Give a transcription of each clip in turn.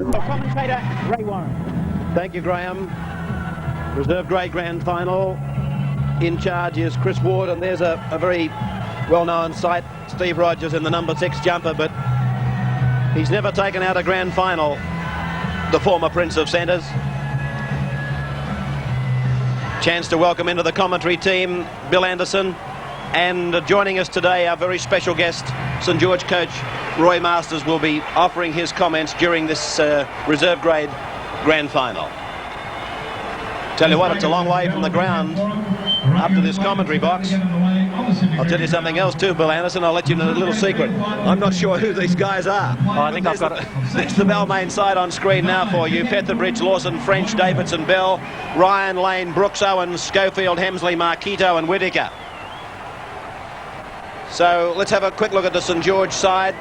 Commentator Ray Warren. Thank you, Graham. Reserve grade grand final. In charge is Chris Ward, and there's a very well-known sight, Steve Rogers in the number 6 jumper, but he's never taken out a grand final, the former Prince of Centres. Chance to welcome into the commentary team Bill Anderson, and joining us today, our very special guest, St George coach Roy Masters, will be offering his comments during this reserve grade grand final. Tell you what, it's a long way from the ground up to this commentary box. I'll tell you something else too, Bill Anderson. I'll let you know a little secret. I'm not sure who these guys are. Oh, I think I've got it. There's the Balmain side on screen now for you. Petherbridge, Lawson, French, Davidson, Bell, Ryan, Lane, Brooks, Owens, Schofield, Hemsley, Marquito and Whittaker. So let's have a quick look at the St George side.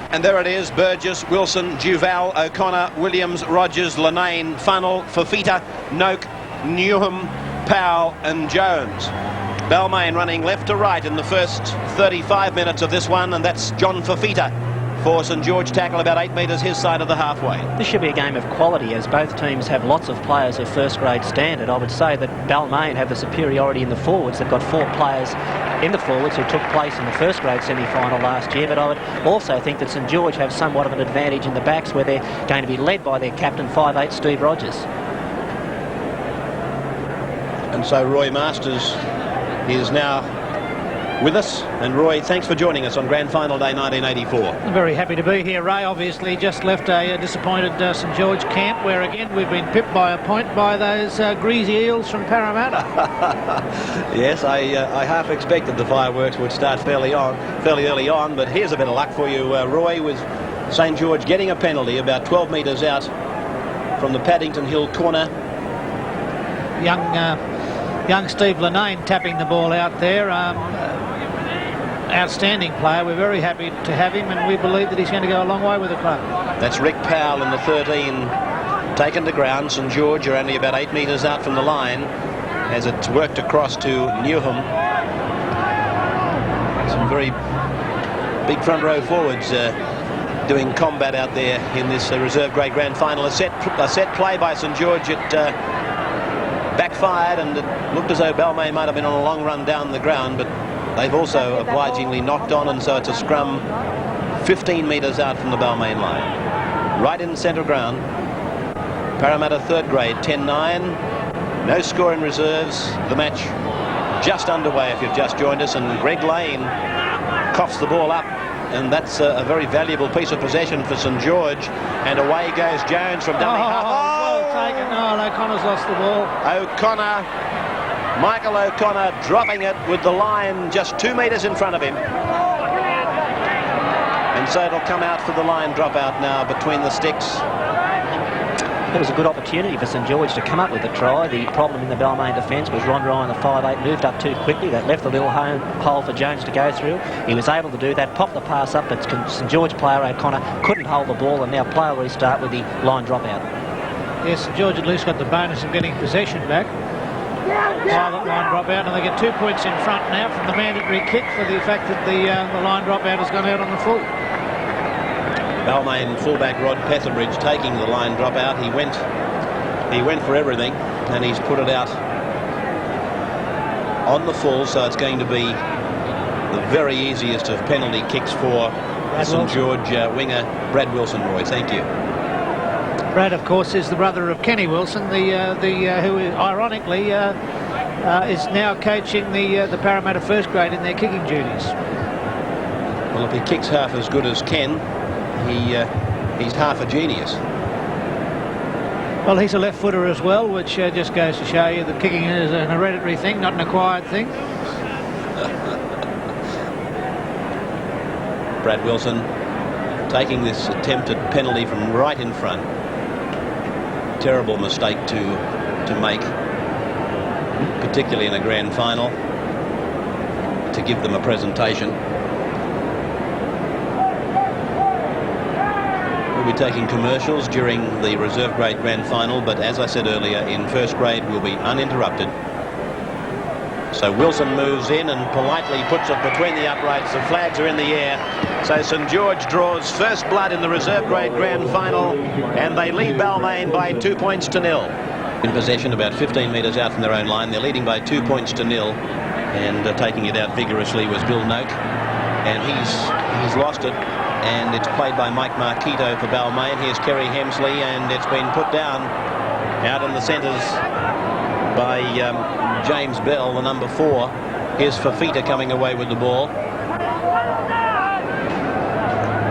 And there it is: Burgess, Wilson, Duval, O'Connor, Williams, Rogers, Lenane, Funnell, Fafita, Noak, Newham, Powell and Jones. Balmain running left to right in the first 35 minutes of this one, and that's John Fafita for St George tackle, about 8 metres his side of the halfway. This should be a game of quality, as both teams have lots of players of first grade standard. I would say that Balmain have the superiority in the forwards. They've got 4 players in the forwards who took place in the first grade semi-final last year, but I would also think that St George have somewhat of an advantage in the backs, where they're going to be led by their captain, 5'8", Steve Rogers. And so Roy Masters is now with us. And Roy, thanks for joining us on Grand Final Day 1984. I'm very happy to be here. Ray obviously just left a disappointed St George camp, where again we've been pipped by a point by those greasy eels from Parramatta. Yes, I half expected the fireworks would start fairly early on, but here's a bit of luck for you, Roy, with St George getting a penalty about 12 metres out from the Paddington Hill corner. Young Steve Lenane tapping the ball out there. Outstanding player. We're very happy to have him, and we believe that he's going to go a long way with the club. That's Rick Powell in the 13, taken to ground. St George are only about 8 metres out from the line as it's worked across to Newham. Some very big front row forwards doing combat out there in this reserve grade grand final. A set play by St George. It backfired, and it looked as though Balmain might have been on a long run down the ground, but they've also obligingly knocked on, and so it's a scrum 15 metres out from the Balmain line. Right in centre ground. Parramatta third grade, 10-9. No score in reserves. The match just underway if you've just joined us, and Greg Lane coughs the ball up, and that's a very valuable piece of possession for St George. And away goes Jones from dummy half. Well taken. Oh, O'Connor's lost the ball. Michael O'Connor dropping it with the line just 2 metres in front of him. And so it'll come out for the line dropout now between the sticks. It was a good opportunity for St George to come up with a try. The problem in the Balmain defence was Ron Ryan, the 5'8", moved up too quickly. That left a little hole for Jones to go through. He was able to do that, pop the pass up, but St George player O'Connor couldn't hold the ball, and now play will restart with the line dropout. Yes, St George at least got the bonus of getting possession back. Pilot line dropout, and they get 2 points in front now from the mandatory kick for the fact that the line dropout has gone out on the full. Balmain fullback Rod Petherbridge taking the line dropout. He went for everything, and he's put it out on the full, so it's going to be the very easiest of penalty kicks for St George winger Brad Wilson. Roy, thank you. Brad, of course, is the brother of Kenny Wilson, who ironically is now coaching the Parramatta first grade in their kicking duties. Well, if he kicks half as good as Ken, he's half a genius. Well, he's a left footer as well, which just goes to show you that kicking is an hereditary thing, not an acquired thing. Brad Wilson taking this attempted penalty from right in front. Terrible mistake to make, particularly in a grand final, to give them a presentation. We'll be taking commercials during the reserve grade grand final, but as I said earlier, in first grade we'll be uninterrupted. So Wilson moves in and politely puts it between the uprights. The flags are in the air. So St George draws first blood in the reserve grade grand final, and they lead Balmain by 2 points to 0. In possession about 15 metres out from their own line. They're leading by 2 points to 0, and taking it out vigorously was Bill Noak, and he's lost it, and it's played by Mike Marquito for Balmain. Here's Kerry Hemsley, and it's been put down out in the centres by James Bell, the number 4. Here's Fafita coming away with the ball.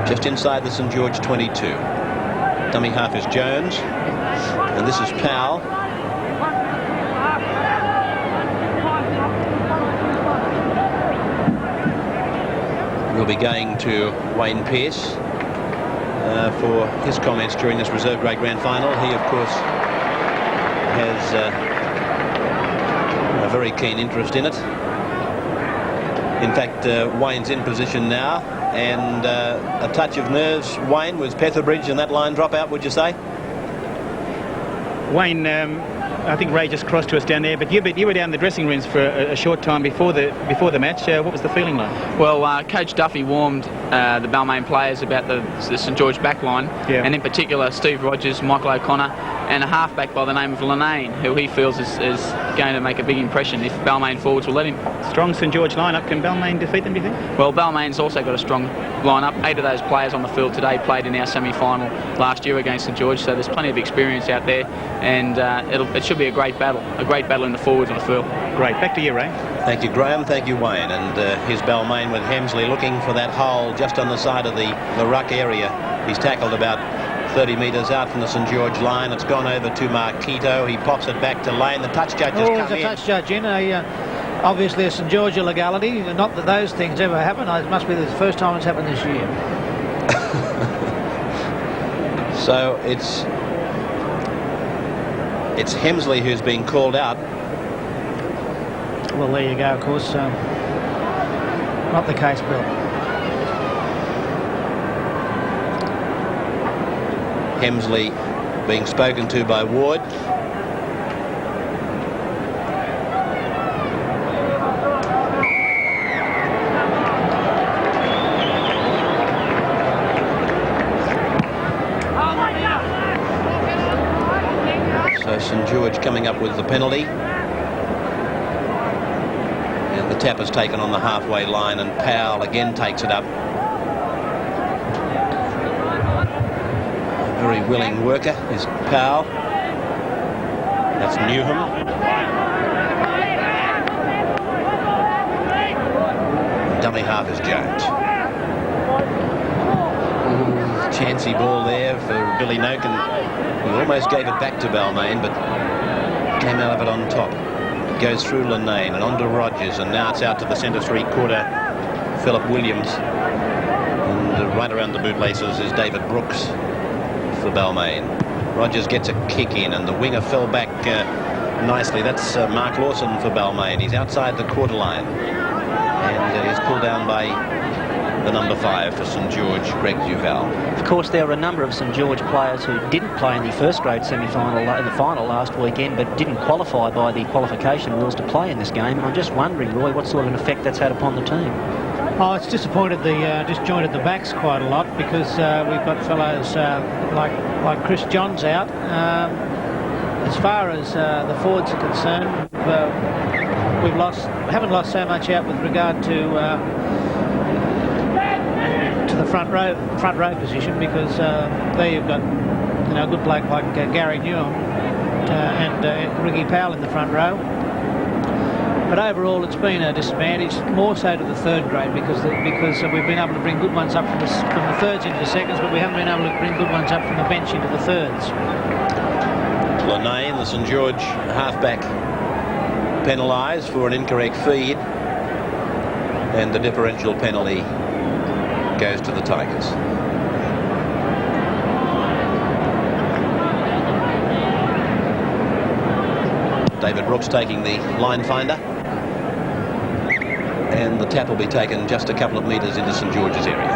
Just inside the St George 22. Dummy half is Jones, and this is Powell. We'll be going to Wayne Pearce for his comments during this reserve grade grand final. He, of course, has a very keen interest in it. In fact, Wayne's in position now, and a touch of nerves, Wayne, with Petherbridge and that line drop out, would you say? Wayne, I think Ray just crossed to us down there, but you were down in the dressing rooms for a short time before the match. What was the feeling like? Well, Coach Duffy warmed the Balmain players about the St George backline, and in particular Steve Rogers, Michael O'Connor, and a halfback by the name of Lanane, who he feels is going to make a big impression if Balmain forwards will let him. Strong St George lineup. Can Balmain defeat them, do you think? Well, Balmain's also got a strong lineup. 8 of those players on the field today played in our semi-final last year against St George, so there's plenty of experience out there, and it should be a great battle in the forwards on the field. Great. Back to you, Ray. Thank you, Graham. Thank you, Wayne. And here's Balmain with Hemsley looking for that hole just on the side of the ruck area. He's tackled about 30 metres out from the St George line. It's gone over to Marquito. He pops it back to Lane. The touch judge has come in. There's a touch judge in. Obviously a St George illegality. Not that those things ever happen. It must be the first time it's happened this year. So it's Hemsley who's been called out. Well, there you go, of course. Not the case, Bill. Hemsley being spoken to by Ward. So St George coming up with the penalty. And the tap is taken on the halfway line, and Powell again takes it up. Very willing worker is Powell. That's Newham. Dummy half is Jones. Chancy ball there for Billy Noak, and he almost gave it back to Balmain, but came out of it on top. It goes through Lanane and on to Rogers, and now it's out to the centre three-quarter, Philip Williams. And right around the bootlaces is David Brooks for Balmain. Rogers gets a kick in, and the winger fell back nicely. That's Mark Lawson for Balmain. He's outside the quarter line, and he's pulled down by the number 5 for St George, Greg Duval. Of course, there were a number of St George players who didn't play in the first grade semi-final, in the final last weekend, but didn't qualify by the qualification rules to play in this game. I'm just wondering, Roy, what sort of an effect that's had upon the team. Oh, it's disjointed the backs quite a lot, because we've got fellows like Chris Johns out. As far as the forwards are concerned, we haven't lost so much out with regard to the front row position, because there you've got a good bloke like Gary Newham and Ricky Powell in the front row. But overall, it's been a disadvantage, more so to the third grade, because we've been able to bring good ones up from the thirds into the seconds, but we haven't been able to bring good ones up from the bench into the thirds. Lanane, the St George halfback, penalised for an incorrect feed, and the differential penalty goes to the Tigers. David Brooks taking the line finder, and the tap will be taken just a couple of metres into St George's area.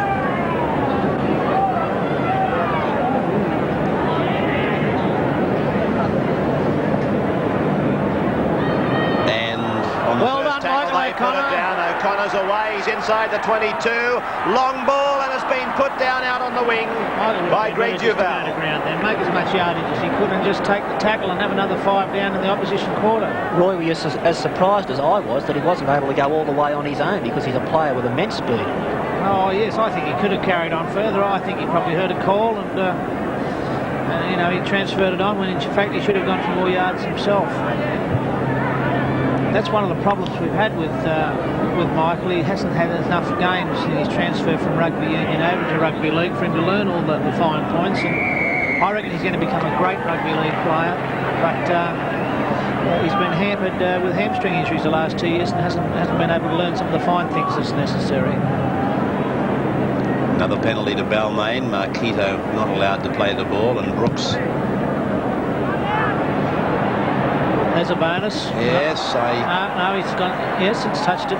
And on the first tackle, they put it down. O'Connor's away. He's in inside the 22. Long ball, and it's been put down out on the wing by Greg Duval. Then make as much yardage as he could and just take the tackle and have another 5 down in the opposition quarter. Roy, were you as surprised as I was that he wasn't able to go all the way on his own, because he's a player with immense speed? Oh yes, I think he could have carried on further. I think he probably heard a call and you know, he transferred it on when in fact he should have gone for more yards himself. That's one of the problems we've had with Michael. He hasn't had enough games in his transfer from rugby union over to rugby league for him to learn all the fine points, and I reckon he's going to become a great rugby league player, but he's been hampered with hamstring injuries the last 2 years and hasn't been able to learn some of the fine things that's necessary. Another penalty to Balmain. Marquito not allowed to play the ball, and Brooks. There's a bonus. Yes, no, he's gone. Yes, it's touched it.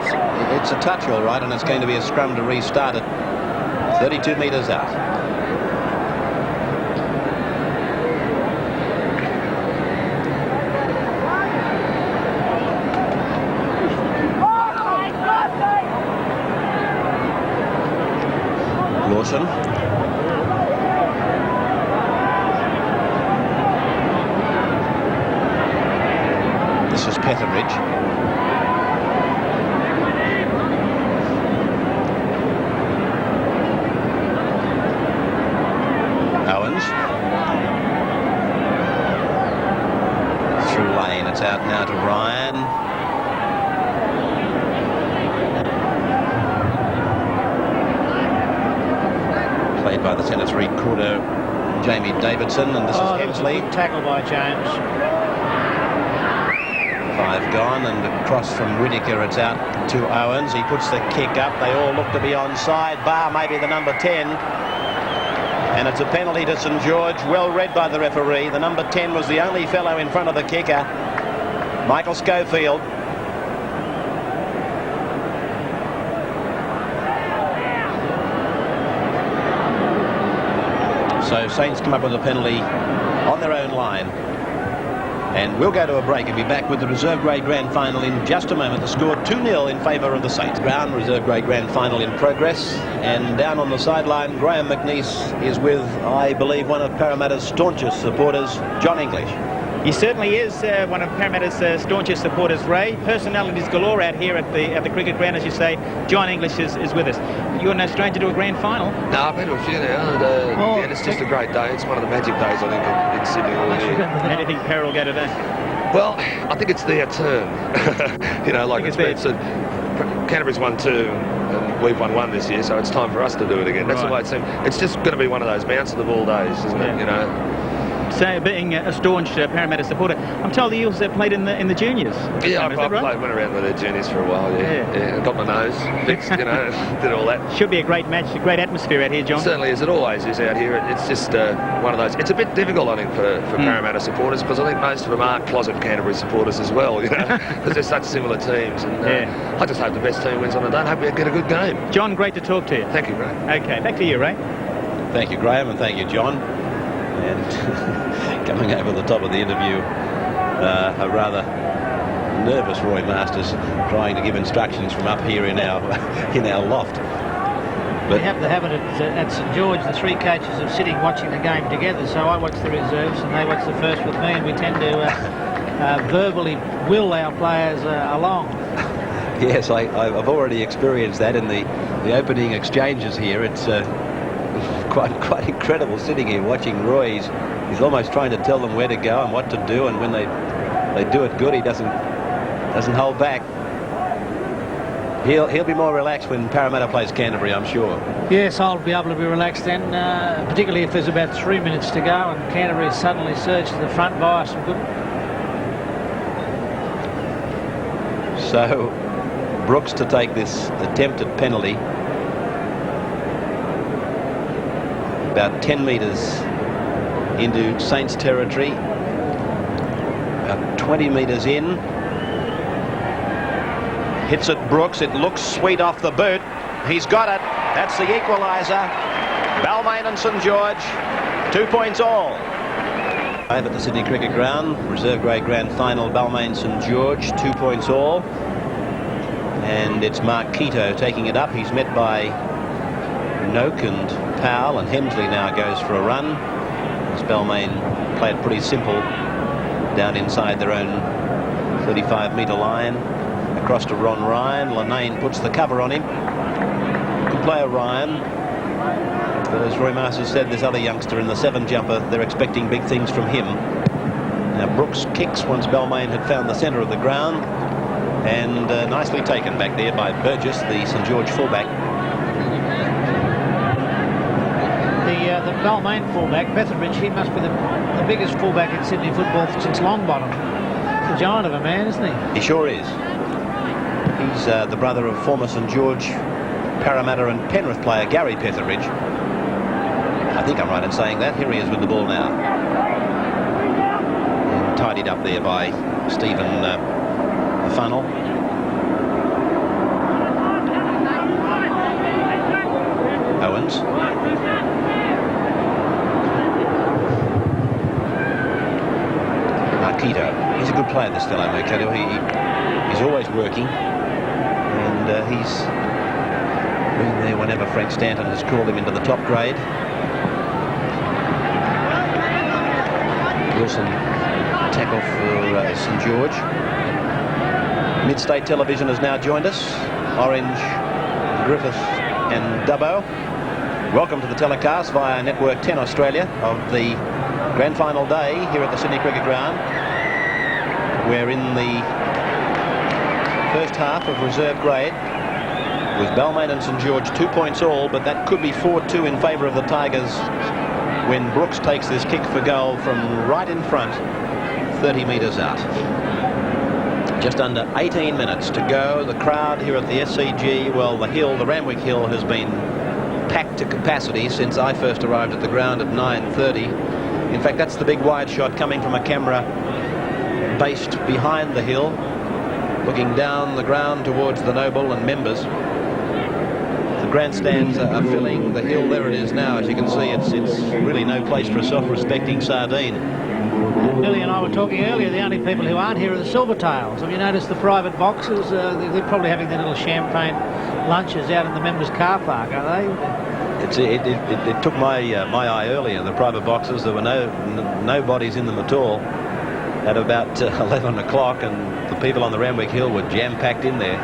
It's a touch, all right, and it's going to be a scrum to restart it. 32 metres out. Lawson. This is Petheridge. Owens. Through lane, it's out now to Ryan. Played by the centre 3/4 Jamie Davidson, and this is Hemsley. Good tackle by Jones. 5 gone, and across from Whittaker, it's out to Owens. He puts the kick up. They all look to be onside, bar maybe the number 10. And it's a penalty to St George, well read by the referee. The number 10 was the only fellow in front of the kicker, Michael Schofield. So Saints come up with a penalty on their own line. And we'll go to a break and be back with the reserve grade grand final in just a moment. The score 2-0 in favour of the Saints. Ground reserve grade grand final in progress. And down on the sideline, Graham McNeice is with, I believe, one of Parramatta's staunchest supporters, John English. He certainly is one of Parramatta's staunchest supporters, Ray. Personalities galore out here at the cricket ground, as you say. John English is with us. You're no stranger to a grand final. No, I've been to a few now, and yeah, it's just a great day. It's one of the magic days, I think, in Sydney all year. How do you think Peril will go today? Well, I think it's their turn. You know, like it's been said, Canterbury's won 2 and we've won 1 this year, so it's time for us to do it again. That's the way it seems. It's just going to be one of those bounce of the ball days, isn't it? You know. So, being a staunch Parramatta supporter, I'm told the Eels played in the juniors. Yeah, I went around with the juniors for a while. Yeah. Got my nose fixed, you know, did all that. Should be a great match, a great atmosphere out here, John. Certainly is. It always is out here. It's just one of those. It's a bit difficult, I think, for Parramatta supporters, because I think most of them are closet Canterbury supporters as well. You know, because they're such similar teams. And I just hope the best team wins on the day. I hope we get a good game. John, great to talk to you. Thank you, Ray. Okay, back to you, Ray. Thank you, Graham, and thank you, John. And coming over the top of the interview, a rather nervous Roy Masters trying to give instructions from up here in our loft. But we have the habit at St George, the 3 coaches of sitting watching the game together. So I watch the reserves and they watch the first with me, and we tend to verbally will our players along. Yes, I've already experienced that in the opening exchanges here. It's quite incredible sitting here watching Roy. He's almost trying to tell them where to go and what to do, and when they do it good, he doesn't hold back. He'll be more relaxed when Parramatta plays Canterbury, I'm sure. Yes, I'll be able to be relaxed then, particularly if there's about 3 minutes to go and Canterbury suddenly surge to the front via some good. So Brooks to take this attempted penalty. About 10 metres into Saints territory, about 20 metres in. Hits it Brooks. It looks sweet off the boot. He's got it. That's the equaliser. Balmain and St George, 2 points all. Over at the Sydney Cricket Ground, reserve grade grand final, Balmain St George, 2 points all. And it's Mark Keto taking it up. He's met by Noak and Powell, and Hemsley now goes for a run. As Balmain played pretty simple down inside their own 35-metre line. Across to Ron Ryan. Lanane puts the cover on him. Good player, Ryan. But as Roy Masters said, this other youngster in the 7 jumper, they're expecting big things from him. Now Brooks kicks once Balmain had found the centre of the ground. And nicely taken back there by Burgess, the St George fullback. The Balmain fullback, Betheridge, he must be the biggest fullback in Sydney football since Longbottom. He's a giant of a man, isn't he? He sure is. He's the brother of former St George, Parramatta and Penrith player Gary Betheridge. I think I'm right in saying that. Here he is with the ball now. And tidied up there by Stephen Funnel. Owens. Marquito. He's a good player, this fellow, Mercado. He's always working. And he's been there whenever Frank Stanton has called him into the top grade. Wilson tackle for St George. Mid-State Television has now joined us. Orange, Griffith and Dubbo. Welcome to the telecast via Network 10 Australia of the grand final day here at the Sydney Cricket Ground. We're in the first half of reserve grade with Balmain and St George 2 points all, but that could be 4-2 in favour of the Tigers when Brooks takes this kick for goal from right in front, 30 metres out. Just under 18 minutes to go. The crowd here at the SCG, well, the hill, the Randwick Hill, has been packed to capacity since I first arrived at the ground at 9:30. In fact, that's the big wide shot coming from a camera based behind the hill, looking down the ground towards the Noble and members. The grandstands are filling the hill. There it is now. As you can see, it's really no place for a self-respecting sardine. Billy and I were talking earlier, the only people who aren't here are the Silvertails. Have you noticed the private boxes? They're probably having their little champagne lunches out in the members' car park, are they? It took my eye earlier. The private boxes, there were no bodies in them at all at about 11 o'clock, and the people on the Randwick Hill were jam-packed in there.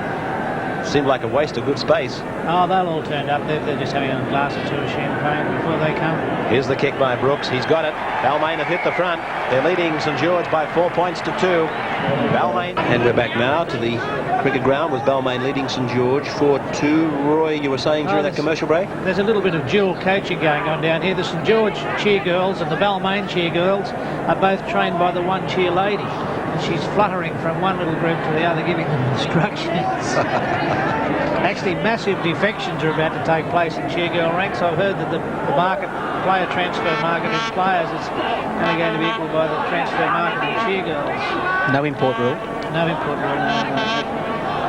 Seemed like a waste of good space. Oh, they'll all turn up. They're just having a glass or two of champagne before they come. Here's the kick by Brooks. He's got it. Balmain have hit the front. They're leading St George by 4 points to 2. Balmain. And we're back now to the cricket ground with Balmain leading St George 4-2. Roy, you were saying during that commercial break? There's a little bit of dual coaching going on down here. The St George cheer girls and the Balmain cheer girls are both trained by the one cheer lady. And she's fluttering from one little group to the other, giving them instructions. Actually, massive defections are about to take place in cheer girl ranks. I've heard that the player transfer market in players is only going to be equal by the transfer market in cheer girls. No import rule? No import rule.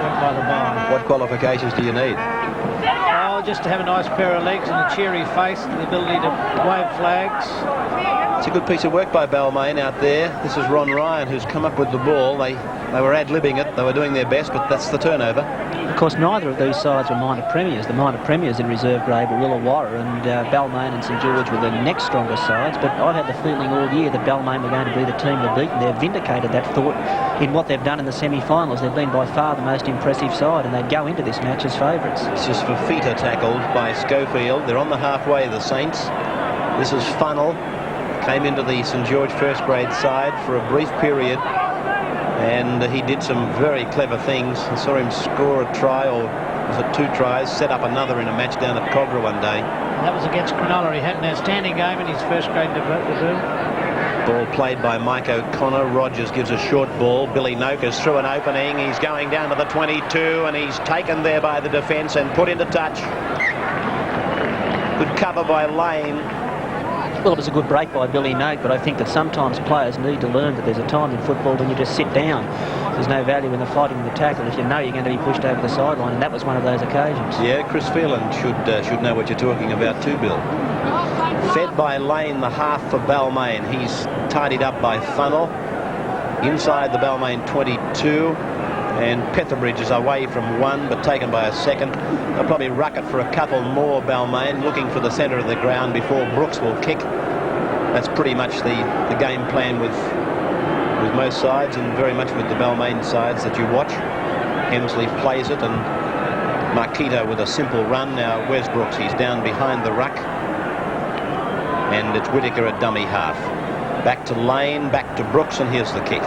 Went by the bar. What qualifications do you need? Oh, just to have a nice pair of legs and a cheery face and the ability to wave flags. It's a good piece of work by Balmain out there. This is Ron Ryan who's come up with the ball. They were ad-libbing it. They were doing their best, but that's the turnover. Of course, neither of these sides were minor premiers. The minor premiers in reserve grade were Illawarra, and Balmain and St George were the next strongest sides. But I've had the feeling all year that Balmain were going to be the team to beat, and they've vindicated that thought in what they've done in the semi-finals. They've been by far the most impressive side, and they'd go into this match as favourites. This is Fafita tackled by Schofield. They're on the halfway, the Saints. This is Funnel. Came into the St George first grade side for a brief period, and he did some very clever things. I saw him score a try, or was it 2 tries, set up another in a match down at Cogra one day. That was against Cronulla. He had an outstanding game in his first grade debut. Ball played by Mike O'Connor. Rogers gives a short ball. Billy Noakes through an opening. He's going down to the 22, and he's taken there by the defence and put into touch. Good cover by Lane. Well, it was a good break by Billy Noak, but I think that sometimes players need to learn that there's a time in football when you just sit down. There's no value in the fighting in the tackle if you know you're going to be pushed over the sideline, and that was one of those occasions. Yeah, Chris Phelan should know what you're talking about too, Bill. Fed by Lane, the half for Balmain. He's tidied up by Funnel. Inside the Balmain 22. And Petherbridge is away from one, but taken by a second. They'll probably ruck it for a couple more, Balmain, looking for the centre of the ground before Brooks will kick. That's pretty much the game plan with most sides, and very much with the Balmain sides that you watch. Hemsley plays it, and Marquito with a simple run. Now, where's Brooks? He's down behind the ruck. And it's Whittaker at dummy half. Back to Lane, back to Brooks, and here's the kick.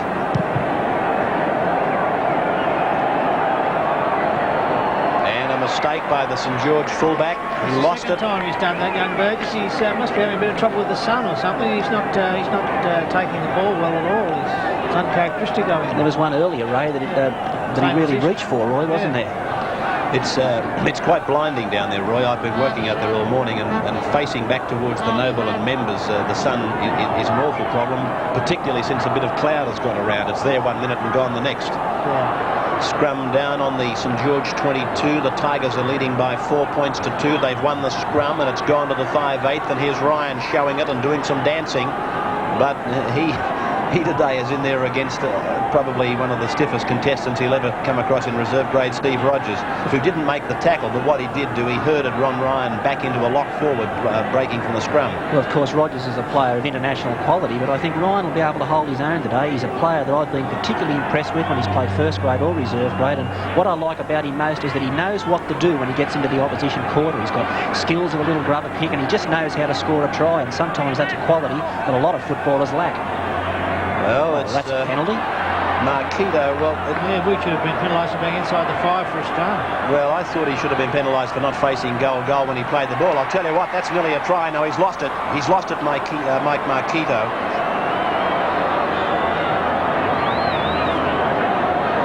And a mistake by the St George fullback. He lost it. Time he's done that, young Burgess. He must be having a bit of trouble with the sun or something. He's not taking the ball well at all. It's uncharacteristic of him. There was one earlier, Ray, that he really reached for, Roy, wasn't there? It's quite blinding down there, Roy. I've been working out there all morning, and facing back towards the Noble and Members, the sun is an awful problem, particularly since a bit of cloud has gone around. It's there 1 minute and gone the next. Yeah. Scrum down on the St George 22. The Tigers are leading by 4 points to 2. They've won the scrum, and it's gone to the 5/8, and here's Ryan showing it and doing some dancing, but he today is in there against probably one of the stiffest contestants he'll ever come across in reserve grade, Steve Rogers, who didn't make the tackle, but what he did do, he herded Ron Ryan back into a lock forward, breaking from the scrum. Well, of course, Rogers is a player of international quality, but I think Ryan will be able to hold his own today. He's a player that I've been particularly impressed with when he's played first grade or reserve grade, and what I like about him most is that he knows what to do when he gets into the opposition quarter. He's got skills of a little grubber kick, and he just knows how to score a try, and sometimes that's a quality that a lot of footballers lack. Well, it's that's a penalty. Marquito, well... Yeah, we should have been penalised for being inside the 5 for a start. Well, I thought he should have been penalised for not facing goal when he played the ball. I'll tell you what, that's nearly a try. Now, he's lost it. He's lost it, Mike Marquito.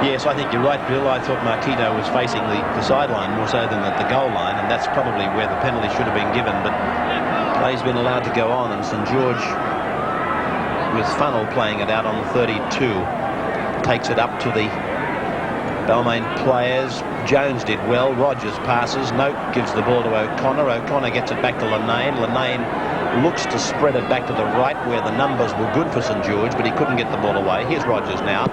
Yes, I think you're right, Bill. I thought Marquito was facing the sideline more so than at the goal line, and that's probably where the penalty should have been given. But he's been allowed to go on, and St George, with Funnell playing it out on the 32, takes it up to the Balmain players. Jones did well. Rogers passes. Note gives the ball to O'Connor. O'Connor gets it back to Linane. Linane looks to spread it back to the right where the numbers were good for St George, but he couldn't get the ball away. Here's Rogers now,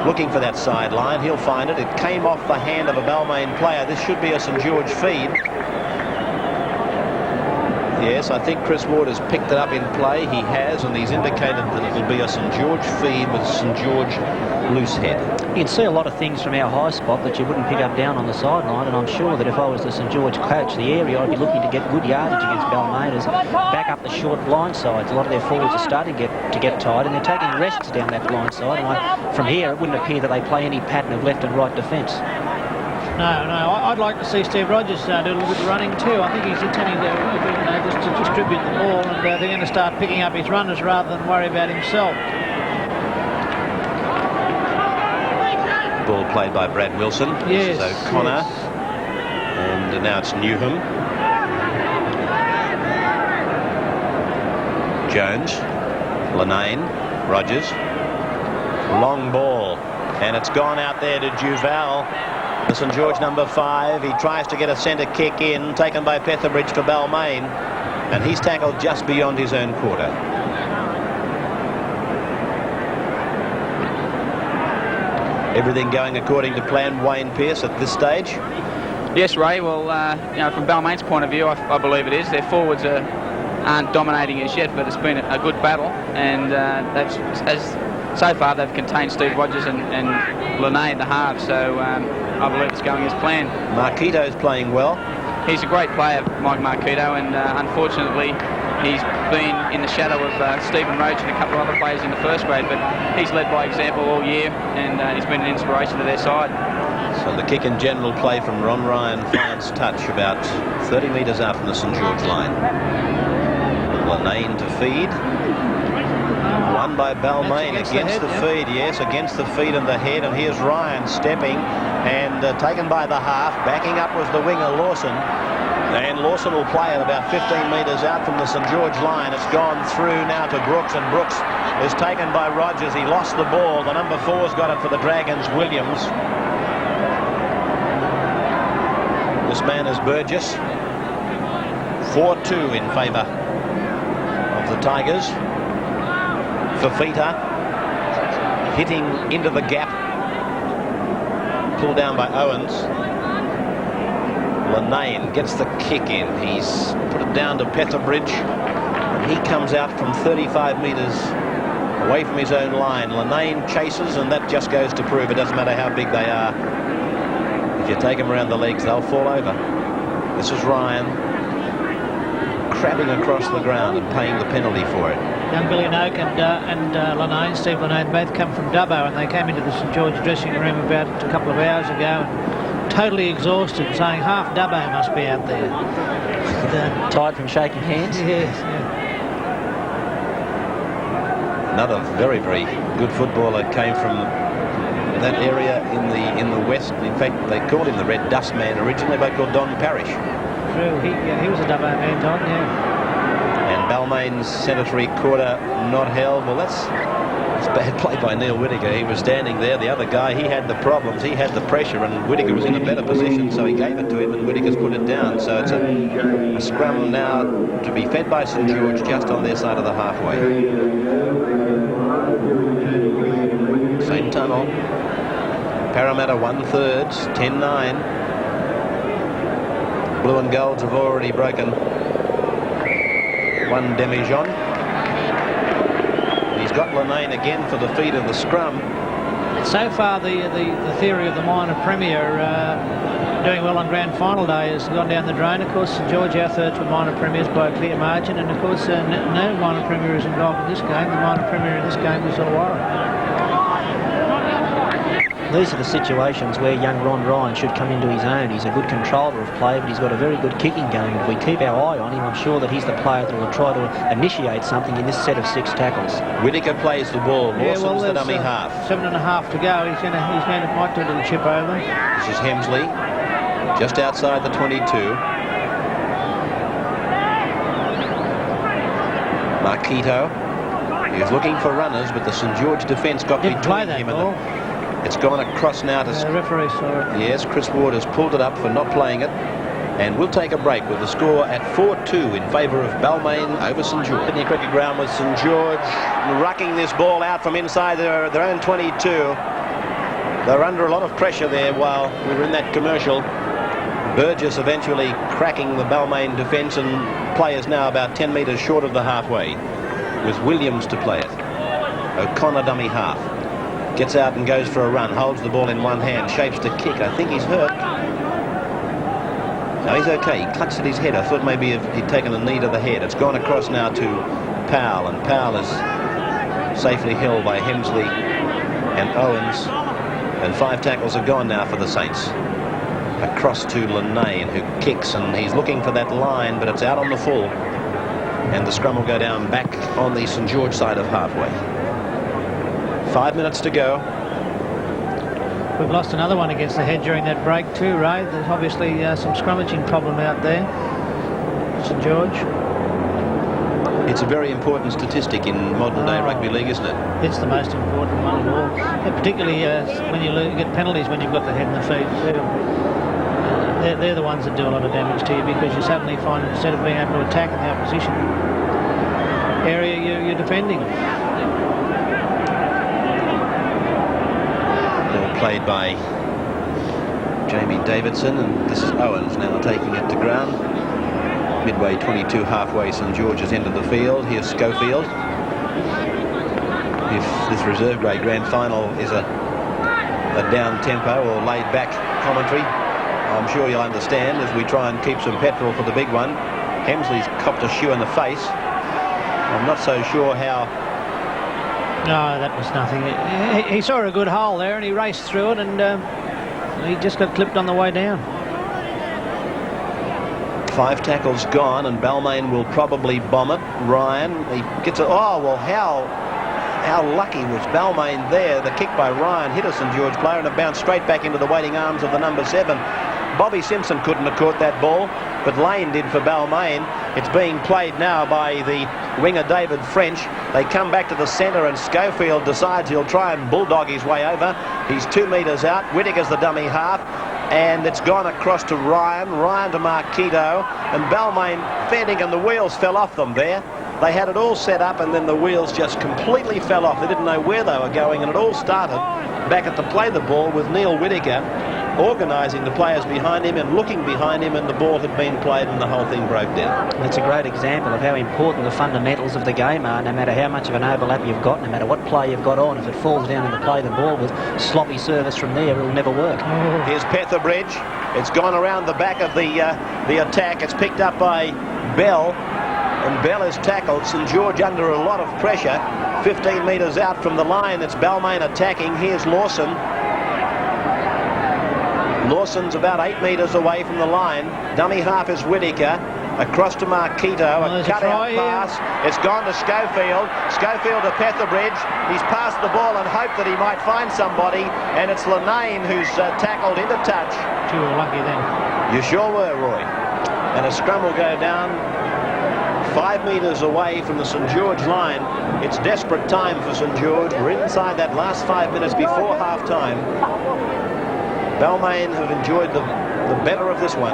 looking for that sideline. He'll find it. It came off the hand of a Balmain player. This should be a St George feed. Yes, I think Chris Ward has picked it up in play. He has, and he's indicated that it will be a St George feed with St George loose head. You can see a lot of things from our high spot that you wouldn't pick up down on the sideline, and I'm sure that if I was the St George coach, the area, I'd be looking to get good yardage against Balmain as back up the short blind sides. A lot of their forwards are starting to get tired, and they're taking rests down that blind side. And from here, it wouldn't appear that they play any pattern of left and right defence. No, I'd like to see Steve Rogers do a little bit of running too. I think he's intending to just to distribute the ball, and they're going to start picking up his runners rather than worry about himself. Ball played by Brad Wilson. Yes, this is O'Connor. yes. And now it's Newham. Jones. Linane. Rogers. Long ball. And it's gone out there to Duval. The St George number 5. He tries to get a centre kick in, taken by Petherbridge for Balmain, and he's tackled just beyond his own quarter. Everything going according to plan, Wayne Pearce, at this stage? Yes, Ray. Well, from Balmain's point of view, I believe it is. Their forwards aren't dominating as yet, but it's been a good battle, and so far they've contained Steve Rogers and Linane, the half, so I believe it's going as planned. Marquito's playing well. He's a great player, Mike Marquito, and unfortunately he's been in the shadow of Stephen Roach and a couple of other players in the first grade, but he's led by example all year, and he's been an inspiration to their side. So the kick and general play from Ron Ryan finds touch about 30 metres out from the St George line. Linane to feed. Won by Balmain against the feed, yes, against the feed and the head. And here's Ryan stepping and taken by the half. Backing up was the winger Lawson. And Lawson will play it about 15 metres out from the St George line. It's gone through now to Brooks, and Brooks is taken by Rogers. He lost the ball. The number 4's got it for the Dragons, Williams. This man is Burgess. 4-2 in favour of the Tigers. Fafita hitting into the gap. pulled down by Owens. Lanane gets the kick in. He's put it down to Petherbridge. And he comes out from 35 metres away from his own line. Lanane chases, and that just goes to prove it doesn't matter how big they are. If you take them around the legs, they'll fall over. This is Ryan crabbing across the ground and paying the penalty for it. Young Billy Noak and Lanane, Steve Lanane, both come from Dubbo, and they came into the St George dressing room about a couple of hours ago and totally exhausted, saying half Dubbo must be out there. And, tired from shaking hands. Yes, yeah. Another very, very good footballer came from that area in the west. In fact, they called him the Red Dust Man originally, a bloke called Don Parrish. True, he was a Dubbo man, Don, yeah. And Balmain's centre three-quarter not held. Well, that's bad play by Neil Whittaker. He was standing there. The other guy, he had the problems. He had the pressure, and Whittaker was in a better position, so he gave it to him, and Whittaker's put it down. So it's a scrum now to be fed by St George just on their side of the halfway. Same tunnel. Parramatta 1/3, 10-9. Blue and Golds have already broken one demijohn. He's got Lanane again for the feed of the scrum. So far, the theory of the minor premier doing well on grand final day has gone down the drain. Of course, St George, our third for minor premiers by a clear margin, and of course, no minor premier is involved in this game. The minor premier in this game is Illawarra. These are the situations where young Ron Ryan should come into his own. He's a good controller of play, but he's got a very good kicking game. If we keep our eye on him, I'm sure that he's the player that will try to initiate something in this set of 6 tackles. Whittaker plays the ball. Lawson's the dummy half. 7.5 to go. He's going to might do a little chip over. This is Hemsley, just outside the 22. Marquito. He was looking for runners, but the St George defence got Didn't play between that him ball. and them. It's gone across now to... The referee saw it. Yes, Chris Ward has pulled it up for not playing it. And we'll take a break with the score at 4-2 in favour of Balmain over St George. Sydney Cricket Ground with St George rucking this ball out from inside their own 22. They're under a lot of pressure there while we were in that commercial. Burgess eventually cracking the Balmain defence, and players now about 10 metres short of the halfway with Williams to play it. O'Connor dummy half. Gets out and goes for a run, holds the ball in one hand, shapes to kick. I think he's hurt. No, he's okay. He clutched at his head. I thought maybe he'd taken a knee to the head. It's gone across now to Powell, and Powell is safely held by Hemsley and Owens. And 5 tackles are gone now for the Saints. Across to Lanane, who kicks, and he's looking for that line, but it's out on the full. And the scrum will go down back on the St George side of halfway. 5 minutes to go. We've lost another one against the head during that break too, Ray. There's obviously some scrummaging problem out there. St George. It's a very important statistic in modern day rugby league, isn't it? It's the most important one of all. Particularly when you get penalties when you've got the head and the feet too. They're the ones that do a lot of damage to you, because you suddenly find instead of being able to attack in the opposition area, you're defending. Played by Jamie Davidson, and this is Owens now taking it to ground. Midway 22 halfway, St George has entered the field. Here's Schofield. If this reserve grade grand final is a down tempo or laid back commentary, I'm sure you'll understand as we try and keep some petrol for the big one. Hemsley's copped a shoe in the face. I'm not so sure how. No, that was nothing. He saw a good hole there and he raced through it, and he just got clipped on the way down. 5 tackles gone, and Balmain will probably bomb it. Ryan, he gets it. Oh, well, how lucky was Balmain there? The kick by Ryan hit a St George player and it bounced straight back into the waiting arms of the number 7. Bobby Simpson couldn't have caught that ball, but Lane did for Balmain. It's being played now by the winger David French. They come back to the centre, and Schofield decides he'll try and bulldog his way over. He's 2 metres out. Whittaker's the dummy half, and it's gone across to Ryan to Marquito, and Balmain fending, and the wheels fell off them there. They had it all set up, and then the wheels just completely fell off. They didn't know where they were going, and it all started back at the play the ball with Neil Whittaker organising the players behind him and looking behind him, and the ball had been played and the whole thing broke down. That's a great example of how important the fundamentals of the game are. No matter how much of an overlap you've got, no matter what play you've got on, if it falls down in the play the ball with sloppy service from there, it'll never work. Here's Petherbridge. It's gone around the back of the attack. It's picked up by Bell, and Bell is tackled. St George under a lot of pressure. 15 metres out from the line, it's Balmain attacking. Here's Lawson. Lawson's about 8 metres away from the line. Dummy half is Whittaker. Across to Marquito, a cut-out pass. It's gone to Schofield. Schofield to Petherbridge. He's passed the ball and hoped that he might find somebody, and it's Linane who's tackled into touch. You were lucky then. You sure were, Roy. And a scrum will go down 5 metres away from the St George line. It's desperate time for St George. We're inside that last 5 minutes before half-time. Balmain have enjoyed the better of this one.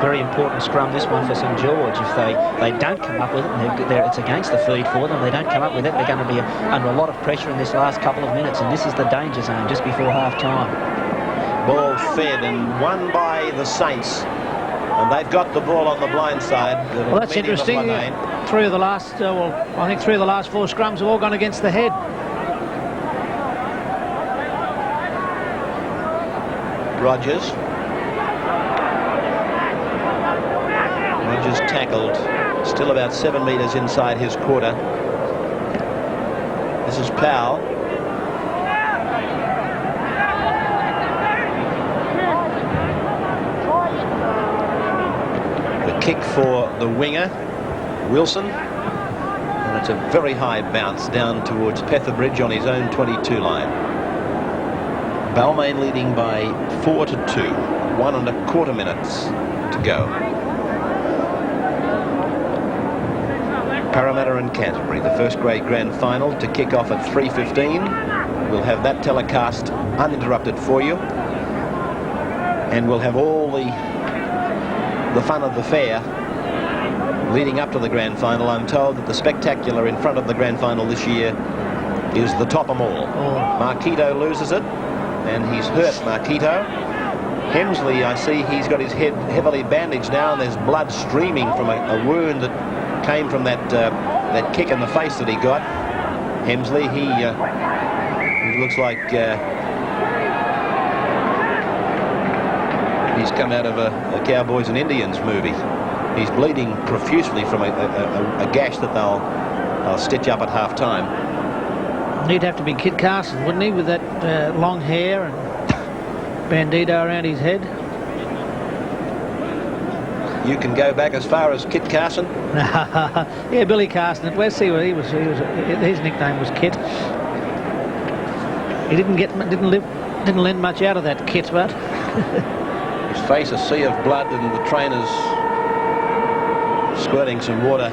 Very important scrum, this one, for St George. If they don't come up with it, and it's against the feed for them, they don't come up with it, they're going to be under a lot of pressure in this last couple of minutes, and this is the danger zone just before half-time. Ball fed and won by the Saints, and they've got the ball on the blind side. Well, that's interesting. Three of the last 4 scrums have all gone against the head. Rogers tackled, still about 7 metres inside his quarter. This is Powell. The kick for the winger, Wilson, and it's a very high bounce down towards Petherbridge on his own 22 line. Balmain leading by 4-2. 1.25 minutes to go. Parramatta and Canterbury, the first grade grand final, to kick off at 3:15. We'll have that telecast uninterrupted for you, and we'll have all the fun of the fair leading up to the grand final. I'm told that the spectacular in front of the grand final this year is the top of all. Marquito loses it, and he's hurt, Marquito. Hemsley, I see he's got his head heavily bandaged now, and there's blood streaming from a wound that came from that kick in the face that he got. Hemsley, he looks like he's come out of a Cowboys and Indians movie. He's bleeding profusely from a gash that they'll stitch up at half-time. He'd have to be Kit Carson, wouldn't he, with that long hair and bandito around his head? You can go back as far as Kit Carson. Yeah, Billy Carson at West. His nickname was Kit. He didn't lend much out of that Kit, but his face a sea of blood, and the trainer's squirting some water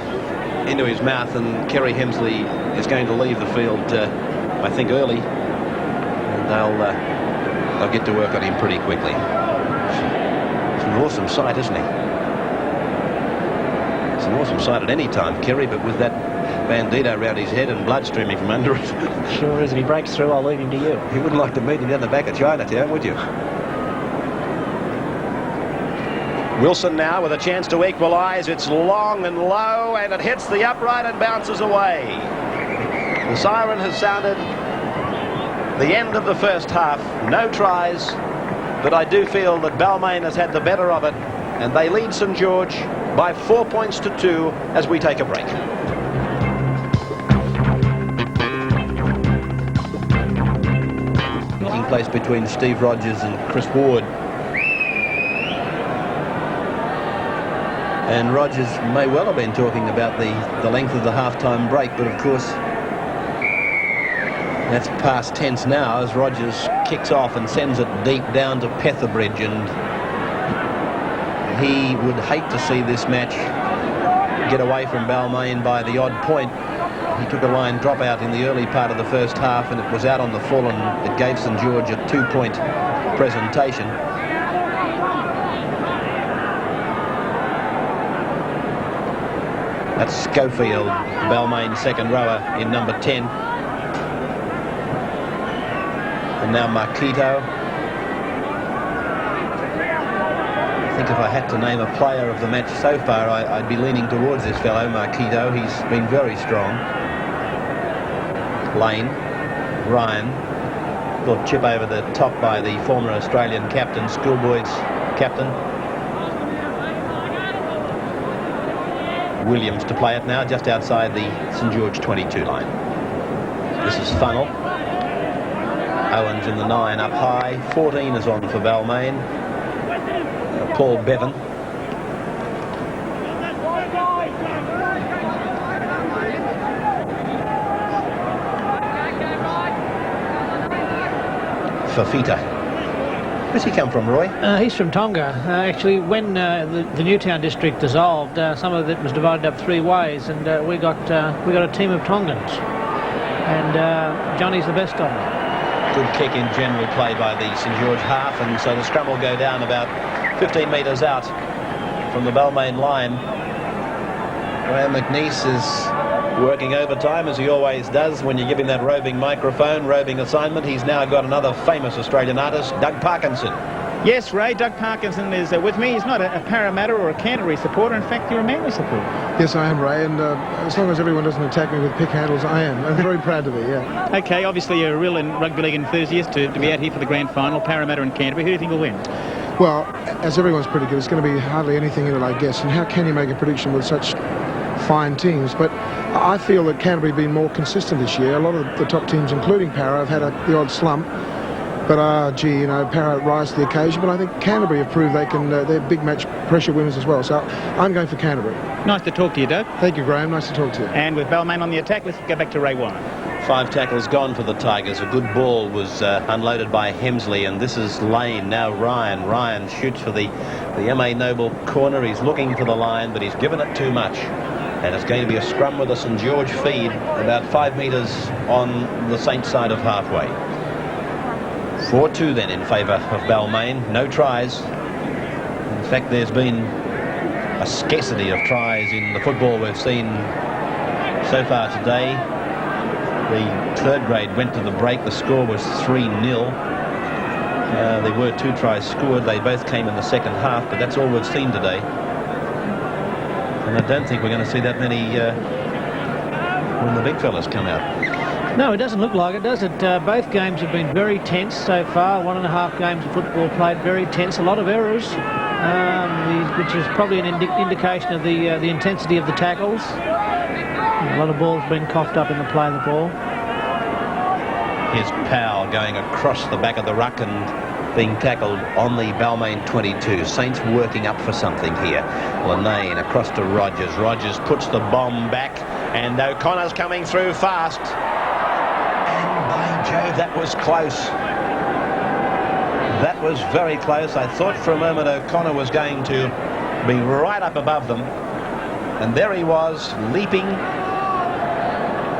into his mouth, and Kerry Hemsley is going to leave the field, I think, early, and they'll get to work on him pretty quickly. It's an awesome sight, isn't he? It's an awesome sight at any time, Kerry, but with that bandito around his head and blood streaming from under it. Sure is. If he breaks through, I'll leave him to you. You wouldn't like to meet him down the back of Chinatown, would you? Wilson now with a chance to equalise. It's long and low, and it hits the upright and bounces away. The siren has sounded. The end of the first half. No tries, but I do feel that Balmain has had the better of it, and they lead St George by 4 points to 2 as we take a break. Taking place between Steve Rogers and Chris Ward. And Rogers may well have been talking about the length of the half-time break, but of course that's past tense now as Rogers kicks off and sends it deep down to Petherbridge, and he would hate to see this match get away from Balmain by the odd point. He took a line drop out in the early part of the first half, and it was out on the full, and it gave St George a 2-point presentation. That's Schofield, Balmain's second rower in number 10. And now Marquito. I think if I had to name a player of the match so far, I'd be leaning towards this fellow, Marquito. He's been very strong. Lane, Ryan, got chip over the top by the former Australian captain, schoolboys captain. Williams to play it now, just outside the St George 22 line. This is Funnel. Owens in the 9 up high. 14 is on for Balmain. Paul Bevan. Fafita. Where's he come from, Roy? He's from Tonga. Actually, when the Newtown district dissolved, some of it was divided up 3 ways, and we got a team of Tongans, and Johnny's the best of them. Good kick in general play by the St George half, and so the scrum will go down about 15 metres out from the Balmain line. Graham McNeese is working overtime, as he always does when you give him that roving microphone, roving assignment. He's now got another famous Australian artist, Doug Parkinson. Yes, Ray, Doug Parkinson is with me. He's not a Parramatta or a Canterbury supporter. In fact, you're a Manly supporter. Yes, I am, Ray, and as long as everyone doesn't attack me with pick handles, I am. I'm very proud to be, yeah. Okay, obviously you're a real rugby league enthusiast to be out here for the grand final, Parramatta and Canterbury. Who do you think will win? Well, as everyone's pretty good, it's going to be hardly anything in it, I guess. And how can you make a prediction with such fine teams? But I feel that Canterbury have been more consistent this year. A lot of the top teams, including Para, have had the odd slump. But, gee, you know, Para rise to the occasion. But I think Canterbury have proved they can, they're big match pressure winners as well. So I'm going for Canterbury. Nice to talk to you, Doug. Thank you, Graham. Nice to talk to you. And with Balmain on the attack, let's go back to Ray Warren. 5 tackles gone for the Tigers. A good ball was unloaded by Hemsley, and this is Lane. Now Ryan. Ryan shoots for the M.A. Noble corner. He's looking for the line, but he's given it too much. And it's going to be a scrum with a St George feed about 5 metres on the Saints side of halfway. 4-2 then in favour of Balmain. No tries. In fact, there's been a scarcity of tries in the football we've seen so far today. The third grade went to the break. The score was 3-0. There were 2 tries scored. They both came in the second half, but that's all we've seen today. And I don't think we're going to see that many when the big fellas come out. No, it doesn't look like it, does it? Both games have been very tense so far. 1.5 games of football played, very tense. A lot of errors, which is probably an indication of the intensity of the tackles. A lot of balls being coughed up in the play of the ball. Here's Powell going across the back of the ruck and being tackled on the Balmain 22. Saints working up for something here. Linane across to Rogers. Rogers puts the bomb back, and O'Connor's coming through fast. And by Jove, that was close. That was very close. I thought for a moment O'Connor was going to be right up above them. And there he was, leaping.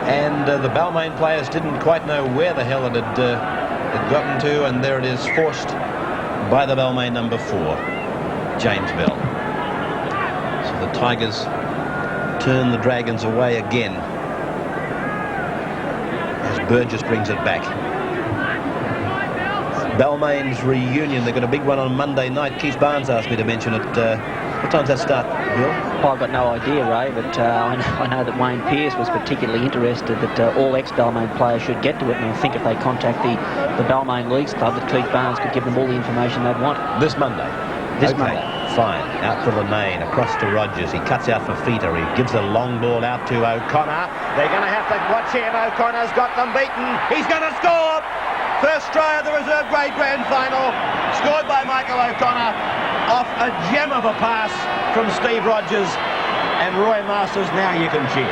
And the Balmain players didn't quite know where the hell it had gotten to, and there it is, forced by the Balmain number 4, James Bell. So the Tigers turn the Dragons away again as Burgess brings it back. Balmain's reunion, they've got a big one on Monday night. Keith Barnes asked me to mention it. What time's that start, Bill? Well, I've got no idea, Ray, but I know that Wayne Pearce was particularly interested that all ex-Balmain players should get to it, and I think if they contact the Balmain Leagues Club, that Keith Barnes could give them all the information they'd want. This Monday? This okay, Monday. Fine. Out for Linane, across to Rogers. He cuts out for Fafita. He gives a long ball out to O'Connor. They're going to have to watch him. O'Connor's got them beaten. He's going to score! First try of the reserve grade grand final, scored by Michael O'Connor off a gem of a pass from Steve Rogers. And Roy Masters, now you can cheer.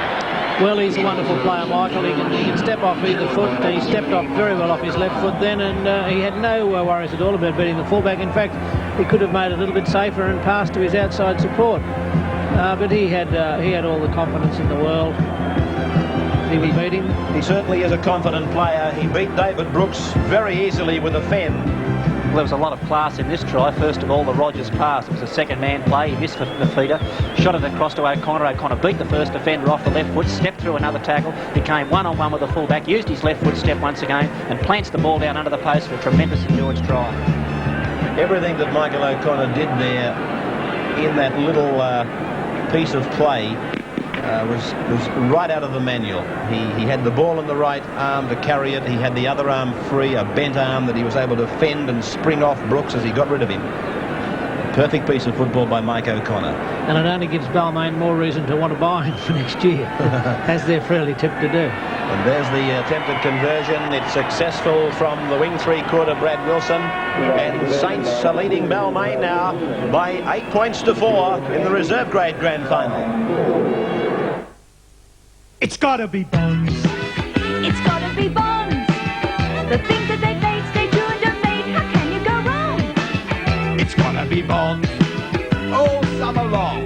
Well, he's a wonderful player, Michael. He can step off either foot. He stepped off very well off his left foot then, and he had no worries at all about beating the fullback. In fact, he could have made it a little bit safer and passed to his outside support. But he had all the confidence in the world. He would beat him. He certainly is a confident player. He beat David Brooks very easily with a fen. Well, there was a lot of class in this try. First of all, the Rogers pass. It was a second man play. He missed for Fifita, shot it across to O'Connor. O'Connor beat the first defender off the left foot, stepped through another tackle, became one-on-one with the fullback, used his left foot step once again, and plants the ball down under the post for a tremendous St George try. Everything that Michael O'Connor did there in that little piece of play was right out of the manual. He had the ball in the right arm to carry it. He had the other arm free, a bent arm that he was able to fend and spring off Brooks as he got rid of him. Perfect piece of football by Mike O'Connor. And it only gives Balmain more reason to want to buy him for next year, as they're fairly tipped to do. And there's the attempted conversion. It's successful from the wing three-quarter, Brad Wilson. And Saints are leading Balmain now by 8 points to 4 in the reserve grade grand final. It's gotta be Bonds. It's gotta be Bonds. The things that they made, stay true and don't fade. How can you go wrong? It's gotta be Bonds. All summer long.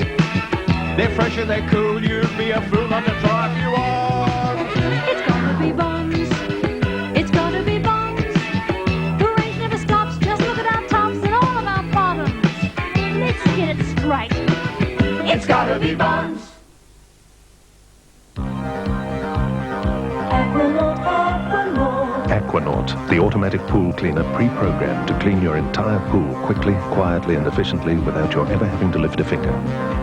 They're fresh and they're cool. You'd be a fool not to try if you want. It's gotta be Bonds. It's gotta be Bonds. The range never stops. Just look at our tops and all of our bottoms. Let's get it straight. It's gotta be Bonds. Aquanaut, the automatic pool cleaner pre-programmed to clean your entire pool quickly, quietly and efficiently without your ever having to lift a finger.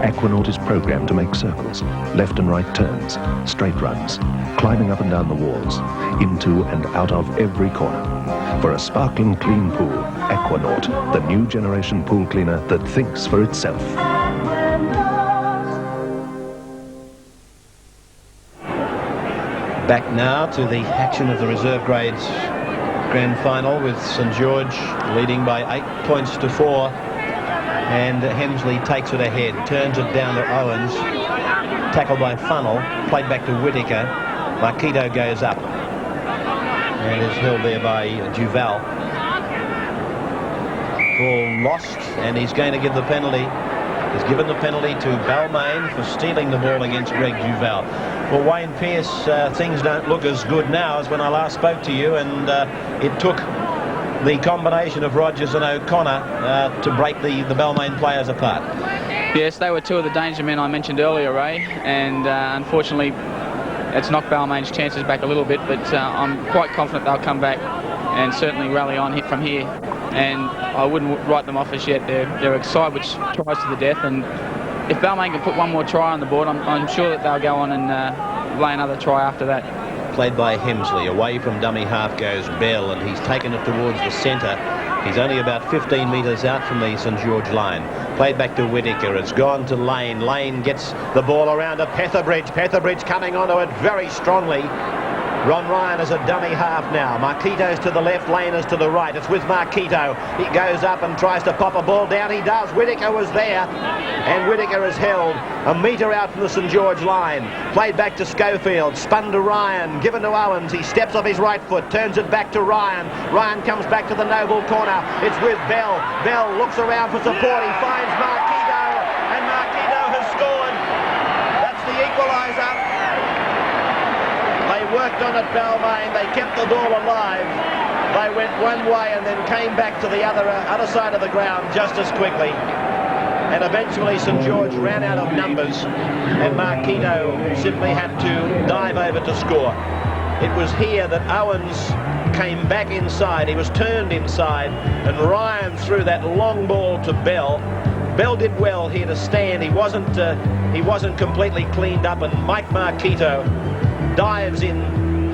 Aquanaut is programmed to make circles, left and right turns, straight runs, climbing up and down the walls, into and out of every corner. For a sparkling clean pool, Aquanaut, the new generation pool cleaner that thinks for itself. Back now to the action of the reserve grades grand final with St George leading by 8 points to 4, and Hemsley takes it ahead, turns it down to Owens, tackled by Funnell, played back to Whittaker. Marquito goes up and is held there by Duval. Ball lost, and he's going to give the penalty. He's given the penalty to Balmain for stealing the ball against Greg Duval. Well, Wayne Pearce, things don't look as good now as when I last spoke to you, and it took the combination of Rogers and O'Connor to break the Balmain players apart. Yes, they were two of the danger men I mentioned earlier, Ray, and unfortunately it's knocked Balmain's chances back a little bit, but I'm quite confident they'll come back and certainly rally on from here. And I wouldn't write them off as yet. They're a side which tries to the death, and if Balmain can put one more try on the board, I'm sure that they'll go on and lay another try after that. Played by Hemsley. Away from dummy half goes Bell, and he's taken it towards the centre. He's only about 15 metres out from the St George line. Played back to Whittaker. It's gone to Lane. Lane gets the ball around to Petherbridge. Petherbridge coming onto it very strongly. Ron Ryan is a dummy half now. Marquito's to the left, Lane is to the right. It's with Marquito. He goes up and tries to pop a ball down. He does. Whittaker was there, and Whittaker is held a metre out from the St George line. Played back to Schofield. Spun to Ryan. Given to Owens. He steps off his right foot. Turns it back to Ryan. Ryan comes back to the Noble corner. It's with Bell. Bell looks around for support. He finds Marquito, and Marquito has scored. That's the equaliser. They worked on it, Balmain. They kept the ball alive. They went one way and then came back to the other side of the ground just as quickly. And eventually St George ran out of numbers, and Marquito simply had to dive over to score. It was here that Owens came back inside. He was turned inside, and Ryan threw that long ball to Bell. Bell did well here to stand. He wasn't completely cleaned up, and Mike Marquito dives in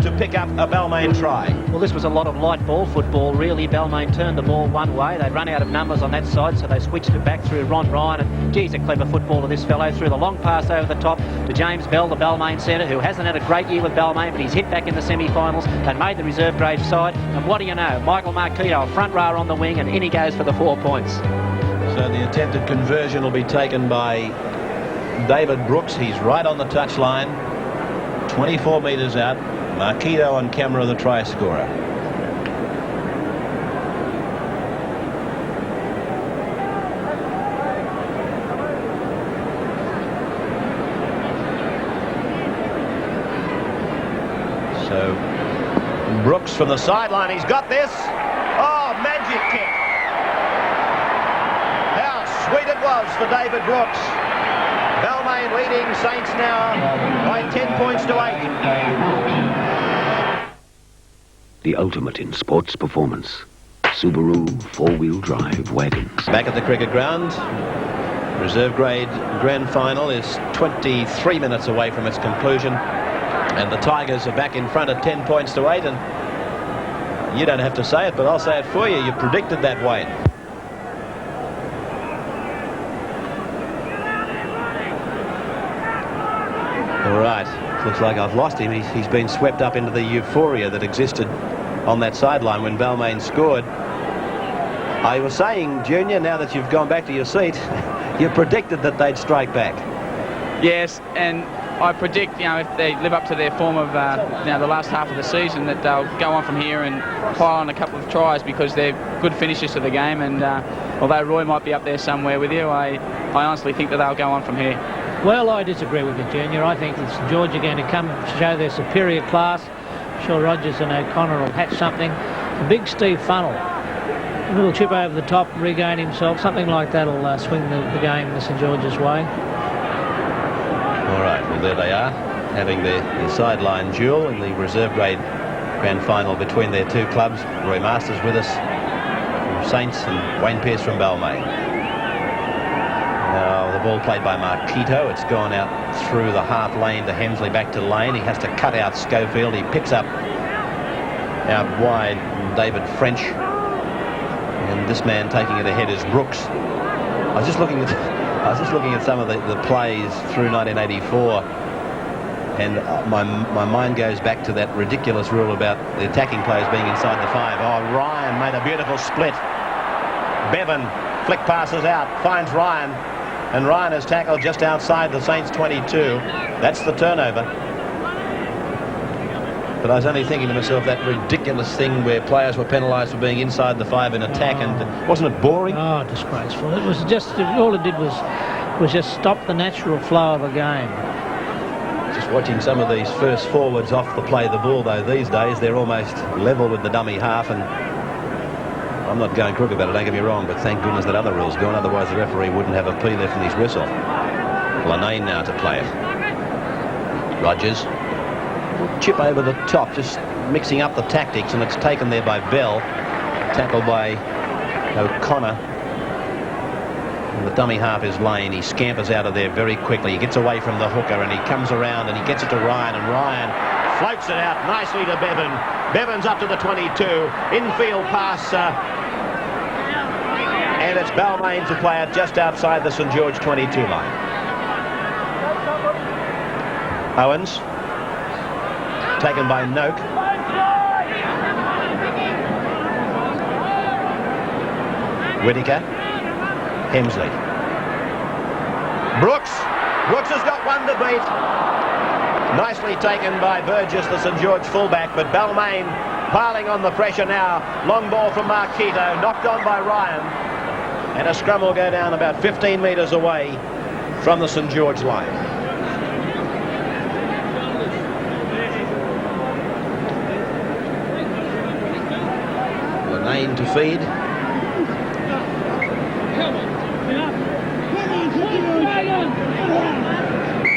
to pick up a Balmain try. Well, this was a lot of light ball football, really. Balmain turned the ball one way. They'd run out of numbers on that side, so they switched it back through Ron Ryan. And, geez, a clever footballer, this fellow. Threw the long pass over the top to James Bell, the Balmain centre, who hasn't had a great year with Balmain, but he's hit back in the semi-finals and made the reserve grade side. And what do you know? Michael Marquito, a front rower on the wing, and in he goes for the 4 points. So the attempted conversion will be taken by David Brooks. He's right on the touchline, 24 metres out. Marquito on camera, the try scorer. So Brooks from the sideline, he's got this. Oh, magic kick. was for David Brooks. Balmain leading Saints now by 10 points to 8. The ultimate in sports performance. Subaru four-wheel drive wagons. Back at the cricket ground, reserve grade grand final is 23 minutes away from its conclusion, and the Tigers are back in front at 10 points to 8, and you don't have to say it, but I'll say it for you. You predicted that, Wayne. All right, looks like I've lost him. He's been swept up into the euphoria that existed on that sideline when Balmain scored. I was saying, Junior, now that you've gone back to your seat, you predicted that they'd strike back. Yes, and I predict, if they live up to their form of, the last half of the season, that they'll go on from here and pile on a couple of tries, because they're good finishers to the game. And although Roy might be up there somewhere with you, I honestly think that they'll go on from here. Well, I disagree with you, Junior. I think that St George are going to come and show their superior class. I'm sure Rogers and O'Connor will hatch something. The big Steve Funnell, a little chip over the top, regain himself, something like that will swing the game the St George's way. All right, well, there they are, having their sideline duel in the reserve grade grand final between their two clubs. Roy Masters with us from Saints and Wayne Pearce from Balmain. Now, the ball played by Marquito. It's gone out through the half lane to Hemsley, back to Lane. He has to cut out Schofield. He picks up out wide David French. And this man taking it ahead is Brooks. I was just looking at some of the plays through 1984, and my mind goes back to that ridiculous rule about the attacking players being inside the 5. Oh, Ryan made a beautiful split. Bevan flick passes out, finds Ryan, and Ryan is tackled just outside the Saints 22. That's the turnover. But I was only thinking to myself, that ridiculous thing where players were penalised for being inside the 5 in attack, and wasn't it boring? Oh, disgraceful. It was just, all it did was just stop the natural flow of a game. Just watching some of these first forwards off the play the ball, though, these days they're almost level with the dummy half, and I'm not going crook about it, don't get me wrong, but thank goodness that other rule's gone, otherwise the referee wouldn't have a P left in his whistle. Lanane now to play it. Rogers. Chip over the top, just mixing up the tactics, and it's taken there by Bell. Tackled by O'Connor. And the dummy half is Lane. He scampers out of there very quickly. He gets away from the hooker, and he comes around and he gets it to Ryan, and Ryan floats it out nicely to Bevan. Bevan's up to the 22. Infield pass, and it's Balmain to play it just outside the St George 22 line. Owens. Taken by Noak. Whittaker. Hemsley. Brooks. Brooks has got one to beat. Nicely taken by Burgess, the St George fullback, but Balmain piling on the pressure now. Long ball from Marquito, knocked on by Ryan. And a scrum will go down about 15 metres away from the St George line. Lane to feed.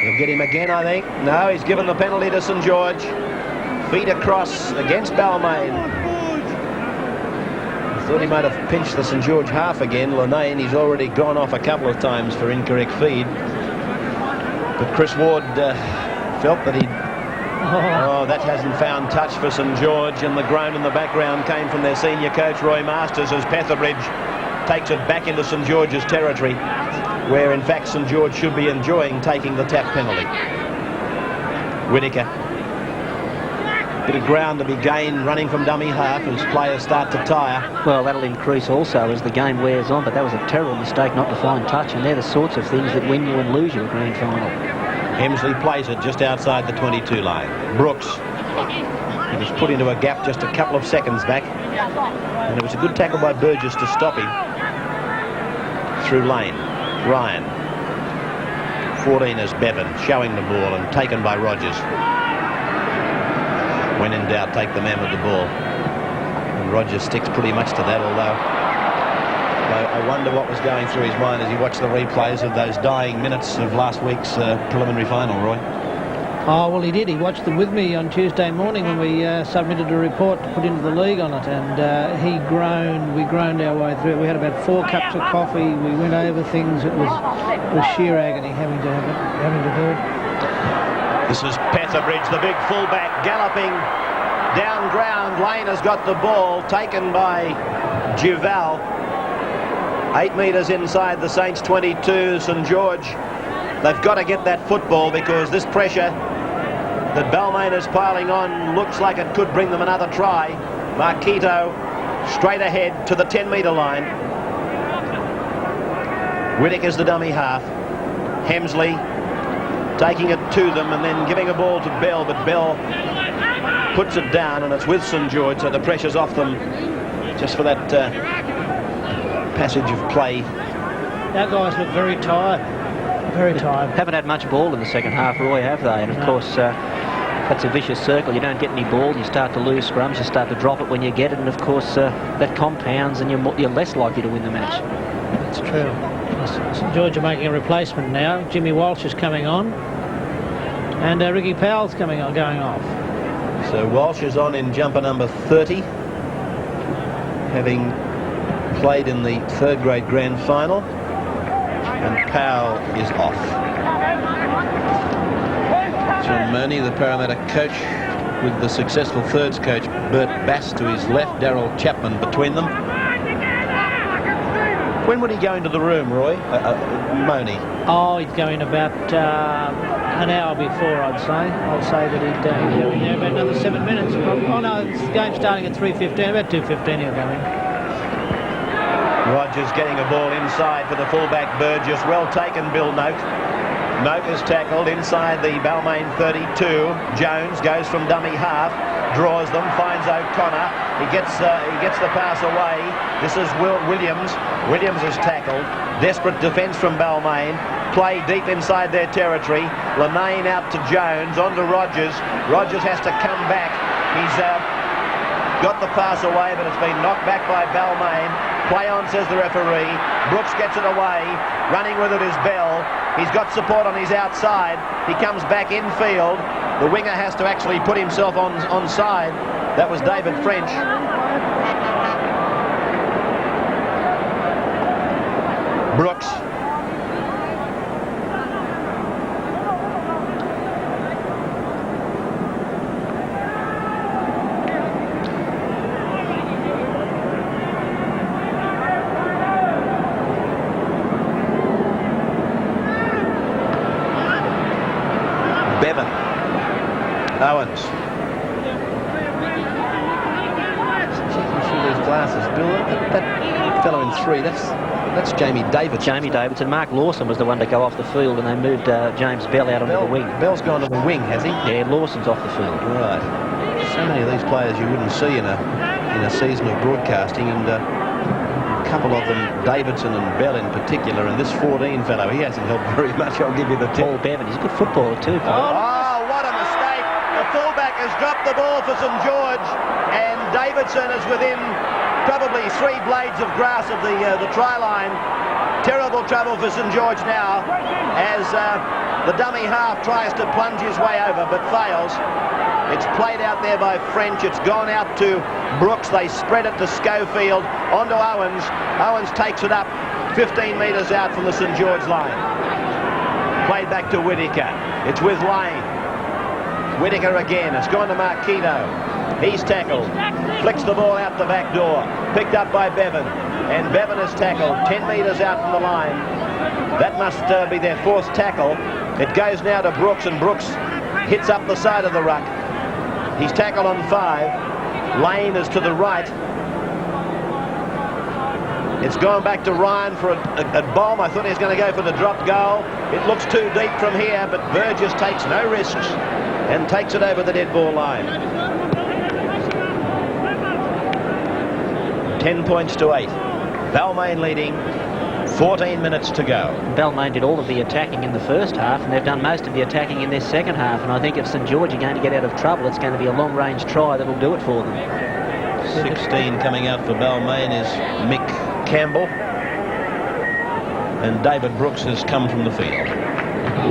He'll get him again, I think. No, he's given the penalty to St George. Feed across against Balmain. I thought he might have pinched the St George half again. Lanane, he's already gone off a couple of times for incorrect feed. But Chris Ward felt that he'd... Oh, that hasn't found touch for St George, and the groan in the background came from their senior coach Roy Masters as Petherbridge takes it back into St George's territory, where in fact St George should be enjoying taking the tap penalty. Whittaker. Bit of ground to be gained running from dummy half as players start to tire. Well, that'll increase also as the game wears on, but that was a terrible mistake not to find touch, and they're the sorts of things that win you and lose you a grand final. Hemsley plays it just outside the 22 line. Brooks. He was put into a gap just a couple of seconds back, and it was a good tackle by Burgess to stop him. Through Lane. Ryan. 14 is Bevan, showing the ball and taken by Rogers. When in doubt, take the man with the ball. And Rogers sticks pretty much to that, although I wonder what was going through his mind as he watched the replays of those dying minutes of last week's preliminary final, Roy. Oh, well, he did. He watched them with me on Tuesday morning when we submitted a report to put into the league on it, and we groaned our way through it. We had about 4 cups of coffee. We went over things. It was sheer agony having to hear it. This is Petherbridge, the big fullback, galloping down ground. Lane has got the ball, taken by Duval. 8 metres inside the Saints 22, St George. They've got to get that football because this pressure that Balmain is piling on looks like it could bring them another try. Marquito straight ahead to the 10-metre line. Whittaker's the dummy half. Hemsley taking it to them and then giving a ball to Bell, but Bell puts it down and it's with St George, so the pressure's off them just for that passage of play. Our guys look very tired. Very tired. Haven't had much ball in the second half, Roy, have they? And of course, that's a vicious circle. You don't get any ball, you start to lose scrums, you start to drop it when you get it, and of course that compounds and you're less likely to win the match. That's true. St George are making a replacement now. Jimmy Walsh is coming on, and Ricky Powell's going off. So Walsh is on in jumper number 30, having played in the 3rd grade grand final, and Powell is off. John Murney, the Parramatta coach, with the successful thirds coach Bert Bass to his left, Darryl Chapman between them. When would he go into the room, Roy? Moni? Oh, he'd go in about an hour before, I'd say. I'd say that he'd go in there about another 7 minutes. Oh no, the game's starting at 3:15. About 2:15 he'll go in. Rogers getting a ball inside for the fullback Burgess. Well taken, Bill Noak. Noak is tackled inside the Balmain 32. Jones goes from dummy half, draws them, finds O'Connor. He gets the pass away. This is Williams. Williams is tackled. Desperate defence from Balmain. Play deep inside their territory. Linane out to Jones, on to Rogers. Rogers has to come back. He's got the pass away, but it's been knocked back by Balmain. Play on, says the referee. Brooks gets it away. Running with it is Bell. He's got support on his outside. He comes back infield. The winger has to actually put himself on side. That was David French. Brooks. Bevan. Owens. Checking through these glasses. Bill, that fellow in 3, that's Jamie Davidson. Jamie Davidson. Mark Lawson was the one to go off the field, and they moved James Bell out onto the wing. Bell's gone to the wing, has he? Yeah, Lawson's off the field. Right. So many of these players you wouldn't see in a season of broadcasting, and a couple of them, Davidson and Bell in particular, and this 14 fellow, he hasn't helped very much, I'll give you the tip. Paul Bevan, he's a good footballer too, Paul. Oh, what a mistake. The fullback has dropped the ball for St George, and Davidson is within probably 3 blades of grass of the try line. Terrible trouble for St George now as the dummy half tries to plunge his way over but fails. It's played out there by French. It's gone out to Brooks. They spread it to Schofield. On to Owens. Owens takes it up 15 metres out from the St George line. Played back to Whittaker. It's with Lane. Whittaker again. It's gone to Marquito. He's tackled. Flicks the ball out the back door. Picked up by Bevan. And Bevan is tackled 10 metres out from the line. That must be their 4th tackle. It goes now to Brooks, and Brooks hits up the side of the ruck. He's tackled on 5. Lane is to the right. It's gone back to Ryan for a bomb. I thought he was going to go for the dropped goal. It looks too deep from here, but Burgess takes no risks and takes it over the dead ball line. 10 points to 8. Balmain leading. 14 minutes to go. Balmain did all of the attacking in the first half, and they've done most of the attacking in their second half, and I think if St George are going to get out of trouble, it's going to be a long-range try that'll do it for them. 16 coming out for Balmain is Mick Campbell. and David Brooks has come from the field.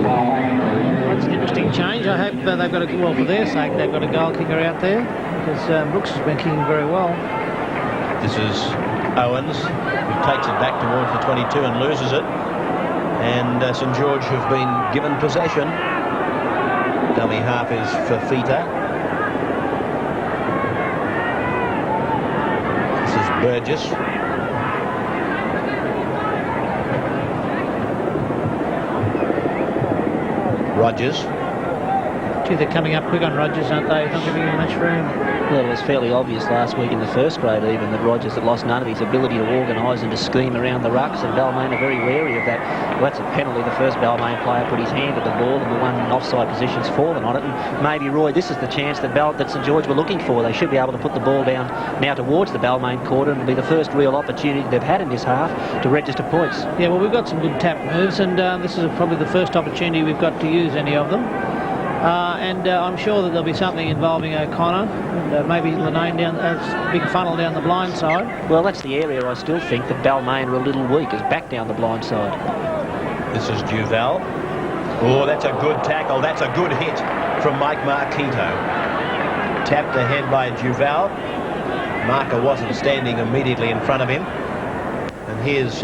That's an interesting change. I hope they've got a, well, for their sake, they've got a goal kicker out there, because Brooks has been kicking very well. This is Owens, who takes it back towards the 22 and loses it. And St George have been given possession. Dummy half is Fafita. This is Burgess. Rogers. Gee, they're coming up quick on Rogers, aren't they? Not giving him much room. Well, it was fairly obvious last week in the first grade even that Rogers had lost none of his ability to organise and to scheme around the rucks, and Balmain are very wary of that. Well, that's a penalty. The first Balmain player put his hand at the ball and the one in offside position's fallen on it. And maybe, Roy, this is the chance that St George were looking for. They should be able to put the ball down now towards the Balmain quarter, and it'll be the first real opportunity they've had in this half to register points. Yeah, well, we've got some good tap moves, and this is probably the first opportunity we've got to use any of them. I'm sure that there'll be something involving O'Connor and maybe Linane down, big funnel down the blind side. Well, that's the area I still think that Balmain are a little weak, is back down the blind side. This is Duval. Oh, that's a good tackle. That's a good hit from Mike Marquito. Tapped ahead by Duval. Marker wasn't standing immediately in front of him. And here's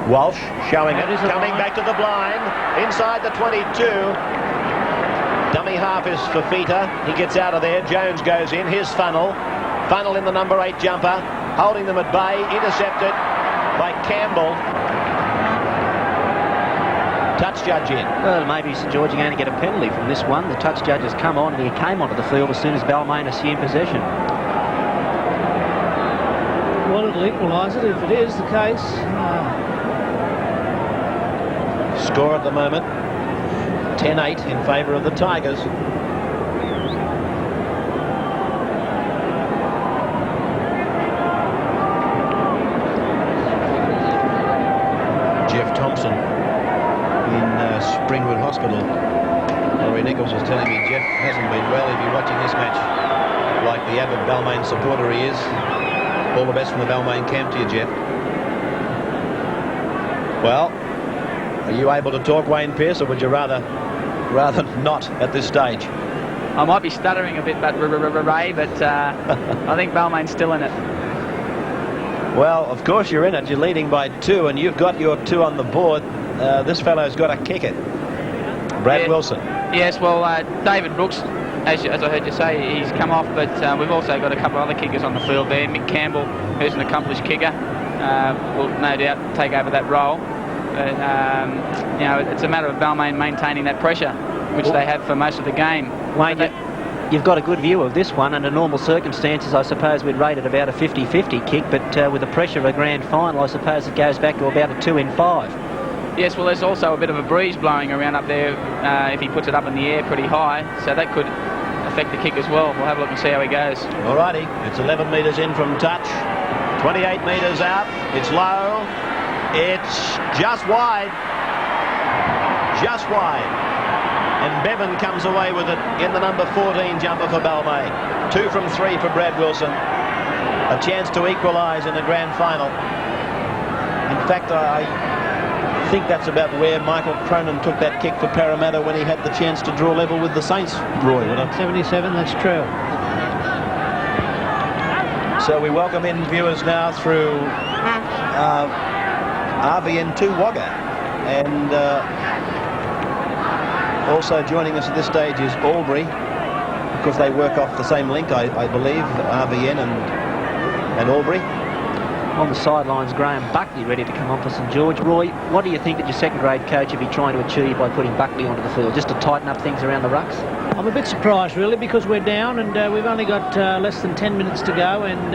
Walsh showing it, coming back to the blind, inside the 22. Dummy half is Fafita. He gets out of there. Jones goes in. His funnel. Funnel in the number 8 jumper. Holding them at bay. Intercepted by Campbell. Touch judge in. Well, maybe St George are going to get a penalty from this one. The touch judge has come on, and he came onto the field as soon as Balmain assumed possession. Well, it'll equalise it if it is the case. Score at the moment 10-8 in favour of the Tigers. Jeff Thompson in Springwood Hospital. Laurie Nichols was telling me Jeff hasn't been well. He'll be watching this match like the avid Balmain supporter he is. All the best from the Balmain camp to you, Jeff. Well, are you able to talk, Wayne Pearce, or would you rather not at this stage? I might be stuttering a bit, but Ray, but I think Balmain's still in it. Well, of course you're in it. You're leading by 2, and you've got your 2 on the board. This fellow's got to kick it. Brad Wilson. Yes, well, David Brooks, as I heard you say, he's come off, but we've also got a couple of other kickers on the field there. Mick Campbell, who's an accomplished kicker, will no doubt take over that role. But, you know, it's a matter of Balmain maintaining that pressure, which they have for most of the game. Wayne, you've got a good view of this one. Under normal circumstances, I suppose we'd rate it about a 50-50 kick, but with the pressure of a grand final, I suppose it goes back to about a 2 in 5. Yes, well, there's also a bit of a breeze blowing around up there if he puts it up in the air pretty high, so that could affect the kick as well. We'll have a look and see how he goes. Alrighty, it's 11 metres in from touch, 28 metres out, it's low, it's just wide, and Bevan comes away with it in the number 14 jumper for Balmain. 2 from 3 for Brad Wilson, a chance to equalise in the grand final. In fact, I think that's about where Michael Cronin took that kick for Parramatta when he had the chance to draw level with the Saints, Roy. 77, that's true. So we welcome in viewers now through RBN2 Wagga, and also joining us at this stage is Albury, because they work off the same link, I believe, RBN and Albury. On the sidelines, Graham Buckley ready to come on for St George. Roy, what do you think that your second grade coach would be trying to achieve by putting Buckley onto the field, just to tighten up things around the rucks? I'm a bit surprised, really, because we're down and we've only got less than 10 minutes to go, and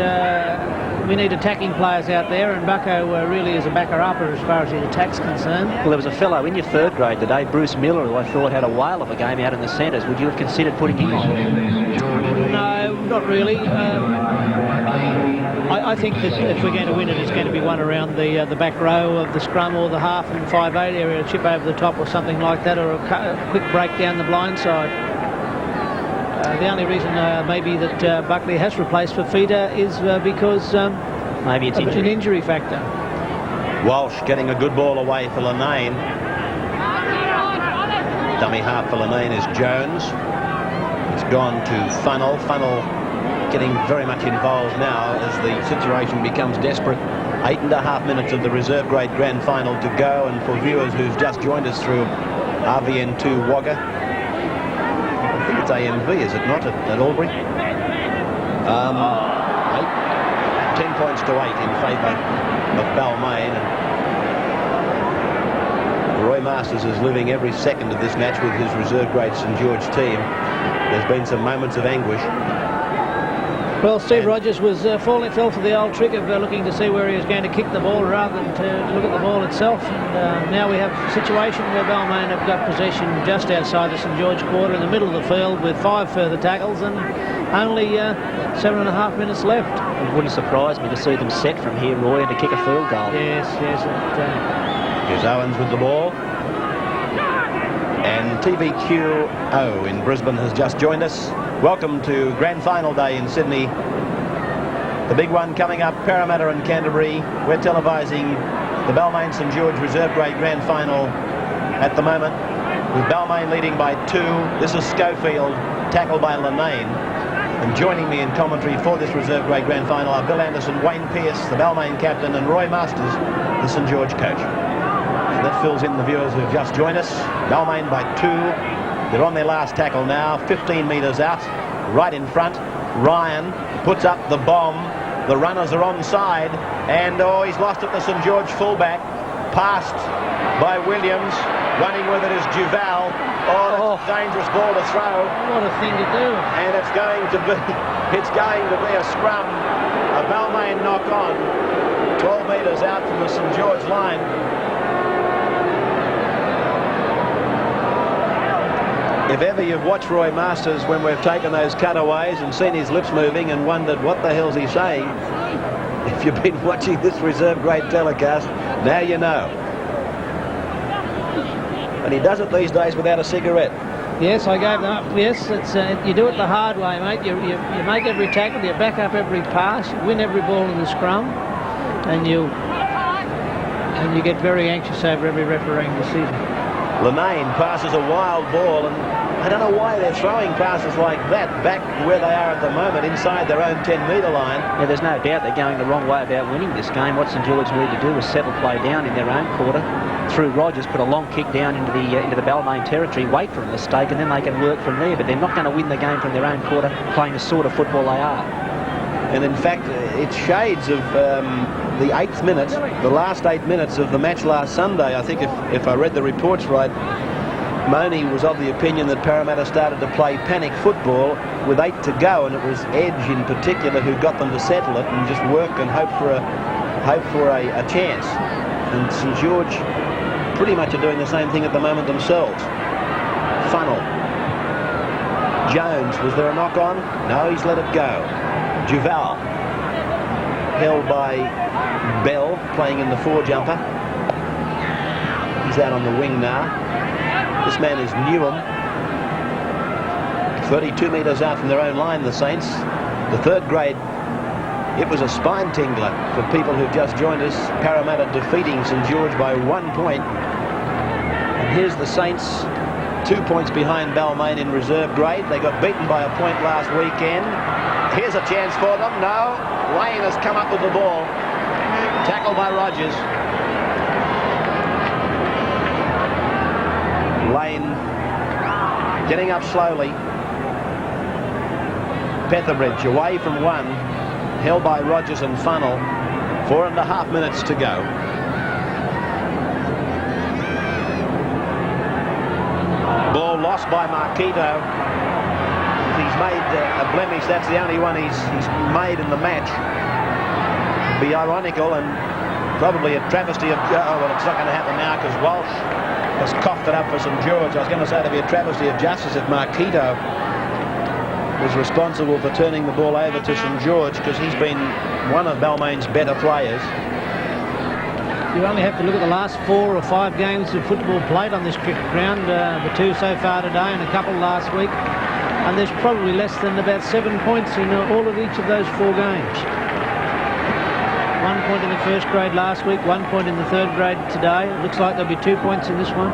we need attacking players out there, and Bucko really is a backer-upper as far as his attack's concerned. Well, there was a fellow in your third grade today, Bruce Miller, who I thought had a whale of a game out in the centres. Would you have considered putting him on? No, not really. I think that if we're going to win it, it's going to be one around the back row of the scrum or the half and 5/8 area, a chip over the top or something like that, or a quick break down the blind side. The only reason maybe that Buckley has replaced Fafita is because maybe it's an injury factor. Walsh getting a good ball away for Lenane. Dummy half for Lenane is Jones. It's gone to Funnell. Funnell getting very much involved now as the situation becomes desperate. 8.5 minutes of the reserve grade grand final to go, and for viewers who've just joined us through RVN2 Wagga, I think it's AMV, is it not, at Albury? 10 points to 8 in favour of Balmain. And Roy Masters is living every second of this match with his reserve grade St George team. There's been some moments of anguish. Well, Steve Rogers was fell for the old trick of looking to see where he was going to kick the ball rather than to look at the ball itself. And now we have a situation where Balmain have got possession just outside the St George quarter in the middle of the field with 5 further tackles and only 7.5 minutes left. It wouldn't surprise me to see them set from here, Roy, and to kick a field goal. Yes. Here's Owens with the ball. And TVQO in Brisbane has just joined us. Welcome to Grand Final Day in Sydney. The big one coming up, Parramatta and Canterbury. We're televising the Balmain St George Reserve Grade Grand Final at the moment, with Balmain leading by 2. This is Schofield, tackled by Lenane. And joining me in commentary for this Reserve Grade Grand Final are Bill Anderson, Wayne Pearce, the Balmain captain, and Roy Masters, the St George coach. So that fills in the viewers who've just joined us. Balmain by 2. They're on their last tackle now, 15 metres out, right in front. Ryan puts up the bomb. The runners are onside, and he's lost it to St George fullback. Passed by Williams. Running with it is Duval. Oh, that's a dangerous ball to throw. What a thing to do. And it's going to be a scrum. A Balmain knock on, 12 metres out from the St George line. If ever you've watched Roy Masters when we've taken those cutaways and seen his lips moving and wondered what the hell's he saying, if you've been watching this reserve grade telecast, now you know. And he does it these days without a cigarette. Yes, I gave them up. Yes, it's you do it the hard way, mate. You make every tackle, you back up every pass, you win every ball in the scrum, and you get very anxious over every refereeing decision. Lenane passes a wild ball, and I don't know why they're throwing passes like that back where they are at the moment, inside their own 10-metre line. Yeah, there's no doubt they're going the wrong way about winning this game. What St George need to do is settle play down in their own quarter, through Rogers, put a long kick down into the Balmain territory, wait for a mistake, and then they can work from there. But they're not going to win the game from their own quarter, playing the sort of football they are. And in fact, it's shades of the 8th minute, the last 8 minutes of the match last Sunday. I think if I read the reports right, Moni was of the opinion that Parramatta started to play panic football with 8 to go, and it was Edge in particular who got them to settle it and just work and hope for a chance. And St George pretty much are doing the same thing at the moment themselves. Funnell. Jones, was there a knock on? No, he's let it go. Duval, held by Bell, playing in the 4-jumper. He's out on the wing now. This man is Newham. 32 metres out from their own line, the Saints. The 3rd grade. It was a spine tingler for people who've just joined us. Parramatta defeating St George by 1 point. And here's the Saints, 2 points behind Balmain in reserve grade. They got beaten by a point last weekend. Here's a chance for them. No. Lane has come up with the ball. Tackled by Rogers. Lane getting up slowly. Petherbridge away from 1. Held by Rogers and Funnell. 4.5 minutes to go. Ball lost by Marquito. He's made a blemish. That's the only one he's made in the match. Be ironical and probably a travesty of... Oh, well, it's not going to happen now because Walsh has coughed it up for St George. I was going to say it'd be a travesty of justice if Marquito was responsible for turning the ball over to St George, because he's been one of Balmain's better players. You only have to look at the last 4 or 5 games of football played on this cricket ground, the 2 so far today and a couple last week, and there's probably less than about 7 points in all of each of those 4 games. 1 point in the first grade last week, 1 point in the third grade today. It looks like there'll be 2 points in this one.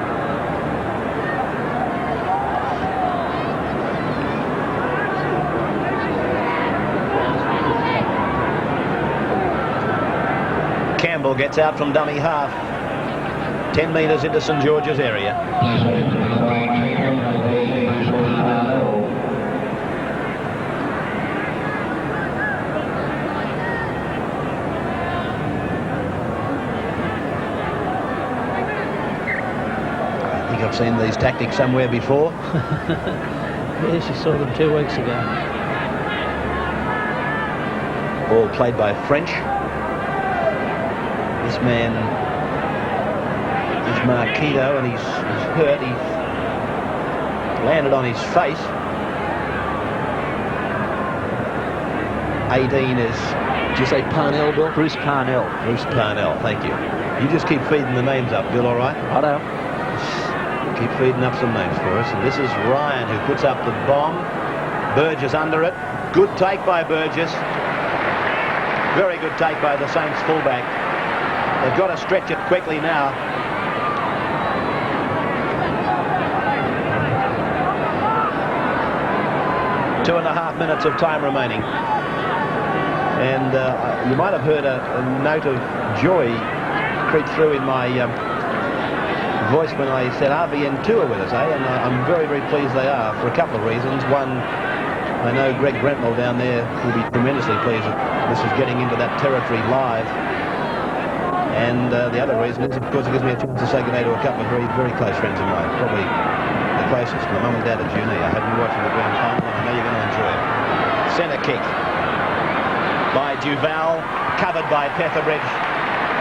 Campbell gets out from dummy half. 10 metres into St George's area. I think I've seen these tactics somewhere before. Yes, you saw them 2 weeks ago. Ball played by French. This man is Marquito, and he's hurt. He's landed on his face. 18 is, did you say Parnell, Bill? Bruce Parnell. Bruce Parnell, thank you. You just keep feeding the names up, Bill, all right? Righto. Keep feeding up some names for us. And this is Ryan, who puts up the bomb. Burgess under it. Good take by Burgess. Very good take by the Saints fullback. They've got to stretch it quickly now. Two and a half minutes of time remaining. And you might have heard a note of joy creep through in my voice when I said RBN2 are with us, eh? And I'm very, very pleased they are for a couple of reasons. One, I know Greg Brentwell down there will be tremendously pleased that this is getting into that territory live. And the other reason is, of course, it gives me a chance to say good day to a couple of very, very close friends of mine. Probably the closest, my mum and dad at uni. I hope you're watching the grand final, and I know you're going to enjoy it. Centre kick by Duval, covered by Petherbridge.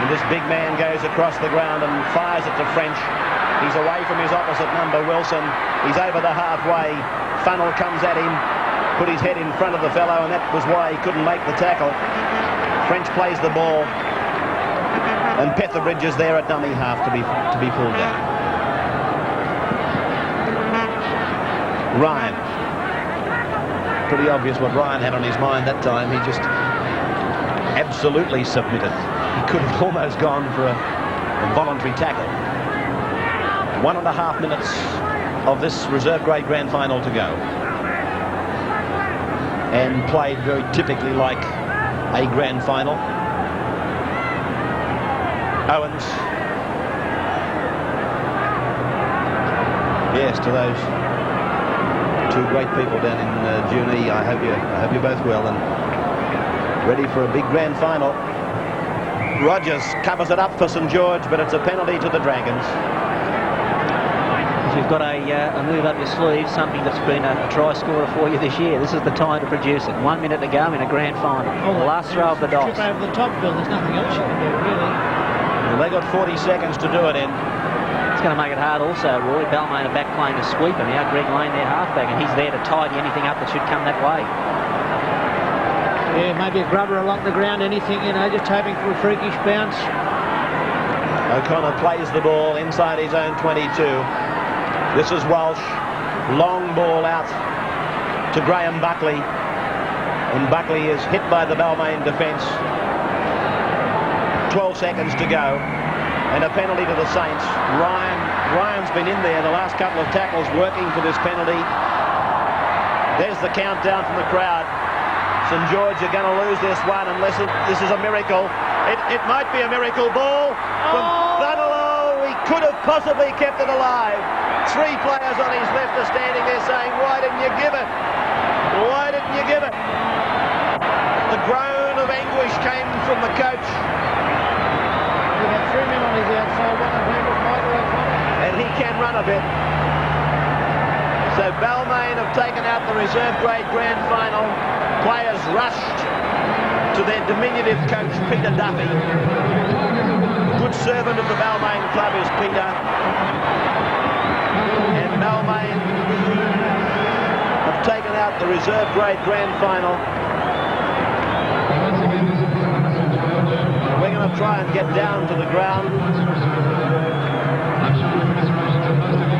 And this big man goes across the ground and fires it to French. He's away from his opposite number, Wilson. He's over the halfway. Funnel comes at him, put his head in front of the fellow, and that was why he couldn't make the tackle. French plays the ball. And Petherbridge is there at dummy half to be pulled down. Ryan. Pretty obvious what Ryan had on his mind that time. He just absolutely submitted. He could have almost gone for a voluntary tackle. 1.5 minutes of this reserve grade grand final to go. And played very typically like a grand final. Owens. Yes, to those two great people down in Junee. I hope you're both well and ready for a big grand final. Rogers covers it up for St George, but it's a penalty to the Dragons. If you've got a move up your sleeve, something that's been a try scorer for you this year, this is the time to produce it. 1 minute to go in a grand final. The last throw of the dice. Trip over the top, Bill. There's nothing else you can do, really. Well, they got 40 seconds to do it in. It's going to make it hard also, Roy. Balmain are back playing a sweeper now. Greg Lane, their halfback, and he's there to tidy anything up that should come that way. Yeah, maybe a grubber along the ground, anything, you know, just hoping for a freakish bounce. O'Connor plays the ball inside his own 22. This is Walsh. Long ball out to Graham Buckley. And Buckley is hit by the Balmain defence. 12 seconds to go. And a penalty to the Saints. Ryan's been in there the last couple of tackles working for this penalty. There's the countdown from the crowd. St George are going to lose this one unless this is a miracle. It might be a miracle. Ball from Thunderlow. He could have possibly kept it alive. 3 players on his left are standing there saying, why didn't you give it? Why didn't you give it? The groan of anguish came from the coach. We had 3 men on his outside, one of whom was Michael O'Connor. And he can run a bit. So Balmain have taken out the reserve grade grand final. Players rushed to their diminutive coach, Peter Duffy. Good servant of the Balmain club is Peter. And Balmain have taken out the reserve grade grand final. We're going to try and get down to the ground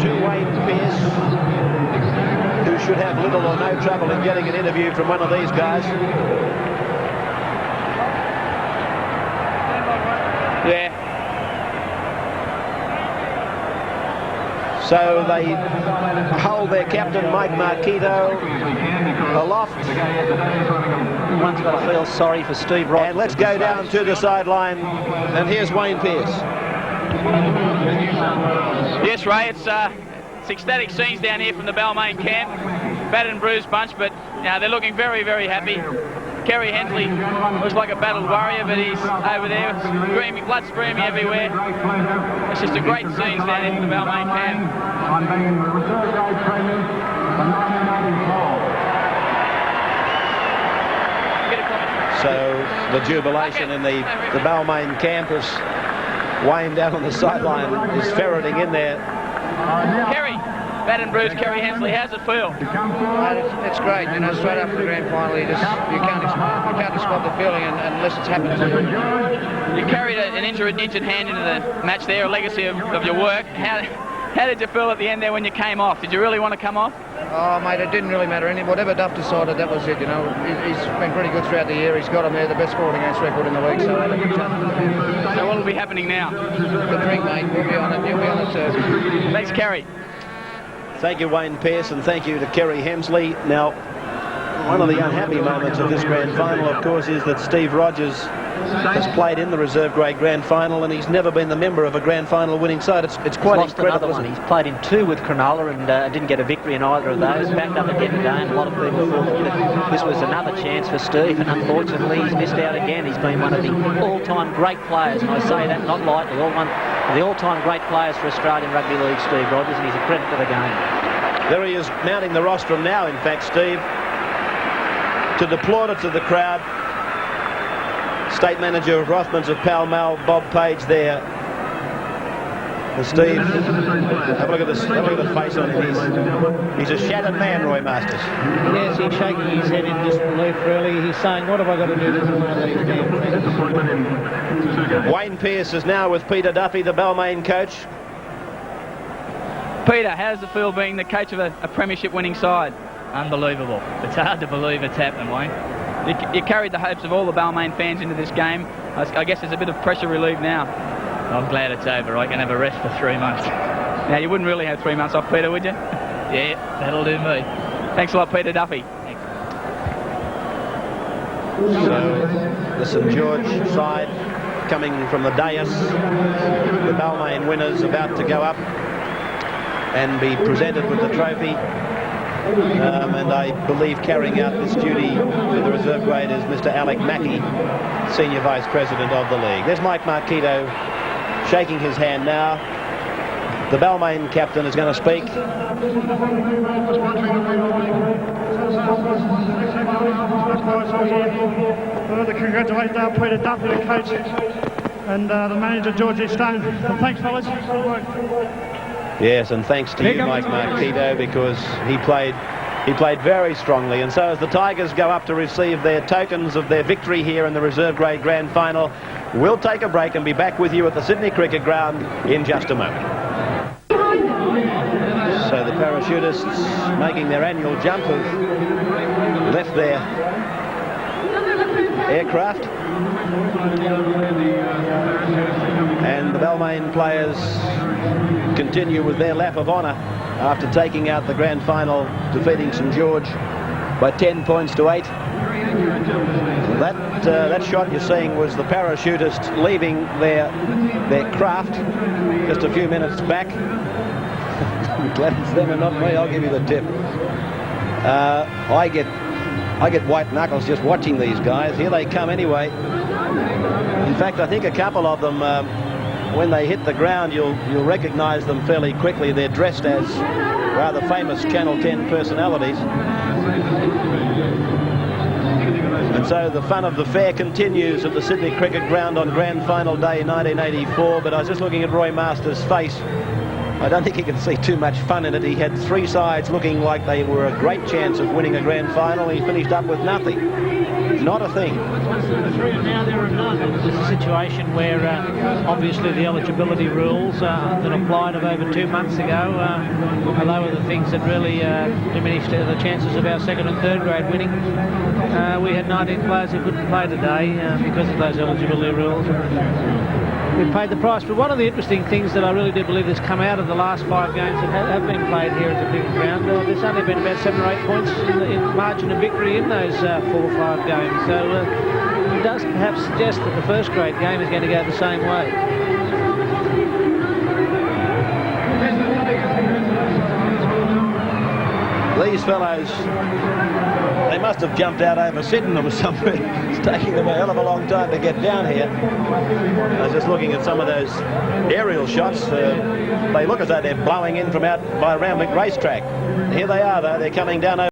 to Wayne Pearce, who should have little or no trouble in getting an interview from one of these guys. Yeah. So they hold their captain, Mike Marquito, aloft. One's got to feel sorry for Steve Rogers. And let's go down to the sideline. And here's Wayne Pearce. Yes, Ray, it's ecstatic scenes down here from the Balmain camp. Battered and bruised bunch, but they're looking very, very happy. Kerry Hensley looks like a battled warrior, but he's over there screaming, blood streaming everywhere. It's just a great scenes down here from the Balmain camp. So the jubilation in the Balmain campus. Wayne down on the sideline is ferreting in there. Kerry, battered and bruised Kerry Hensley, how's it feel? It's great, straight after the grand final, you can't describe the feeling unless it's happened to you. You carried an injured hand into the match there, a legacy of your work. How did you feel at the end there when you came off? Did you really want to come off? Oh, mate, it didn't really matter. Whatever Duff decided, that was it, He's been pretty good throughout the year. He's got him there, the best scoring against record in the league, so So what will be happening now? The drink, mate. We'll be on it. You'll be on it, sir. Thanks, Kerry. Thank you, Wayne Pearce, and thank you to Kerry Hensley. Now, one of the unhappy moments of this grand final, of course, is that Steve Rogers has played in the reserve grade grand final, and he's never been the member of a grand final winning side. It's quite incredible. He's played in 2 with Cronulla and didn't get a victory in either of those. Backed up again today, and a lot of people thought that this was another chance for Steve, and unfortunately he's missed out again. He's been one of the all-time great players, and I say that not lightly, one of the all-time great players for Australian Rugby League, Steve Rogers, and he's a credit to the game. There he is, mounting the rostrum now, in fact, Steve, to the plaudits of the crowd. State manager of Rothmans of Pall Mall, Bob Page there. And Steve, have a look at this. Have a look at the face on him. He's a shattered man, Roy Masters. Yes, he's shaking his head in disbelief, really. He's saying, what have I got to do to win one of these damn things? Wayne Pearce is now with Peter Duffy, the Balmain coach. Peter, how does it feel being the coach of a premiership winning side? Unbelievable. It's hard to believe it's happened, Wayne. You carried the hopes of all the Balmain fans into this game. I guess there's a bit of pressure relieved now. I'm glad it's over. I can have a rest for 3 months. Now, you wouldn't really have 3 months off, Peter, would you? Yeah, that'll do me. Thanks a lot, Peter Duffy. Thanks. So, the St George side coming from the dais. The Balmain winners about to go up and be presented with the trophy. And I believe carrying out this duty for the reserve grade is Mr. Alec Mackey, Senior Vice President of the league. There's Mike Marquito shaking his hand now. The Balmain captain is going to speak. To congratulate Peter Duffy, the coach, and the manager, Georgie Stone. Thanks, fellas. Good work. Yes, and thanks to you, Mike Marquito, because he played very strongly. And so as the Tigers go up to receive their tokens of their victory here in the reserve grade grand final, we'll take a break and be back with you at the Sydney Cricket Ground in just a moment. So the parachutists making their annual jump have left their aircraft, and the Balmain players continue with their lap of honour after taking out the grand final, defeating St George by 10 points to 8. That shot you're seeing was the parachutists leaving their craft just a few minutes back. I'm glad it's them and not me. I'll give you the tip. I get white knuckles just watching these guys. Here they come anyway. In fact, I think a couple of them, when they hit the ground, you'll recognise them fairly quickly. They're dressed as rather famous Channel 10 personalities. And so the fun of the fair continues at the Sydney Cricket Ground on Grand Final Day 1984. But I was just looking at Roy Masters' face. I don't think he can see too much fun in it. He had 3 sides looking like they were a great chance of winning a grand final. He finished up with nothing. Not a thing. Now there are none. This is a situation where obviously the eligibility rules that applied of over 2 months ago, they were the things that really diminished the chances of our second and third grade winning. We had 19 players who couldn't play today because of those eligibility rules. we've paid the price. But one of the interesting things that I really do believe has come out of the last 5 games that have been played here at the cricket ground, there's only been about 7 or 8 points in margin of victory in those 4 or 5 games. So it does perhaps suggest that the first grade game is going to go the same way. These fellows, they must have jumped out over Sydenham or somewhere. It's taking them a hell of a long time to get down here. I was just looking at some of those aerial shots. They look as though they're blowing in from out by Rambling Racetrack. Here they are, though. They're coming down over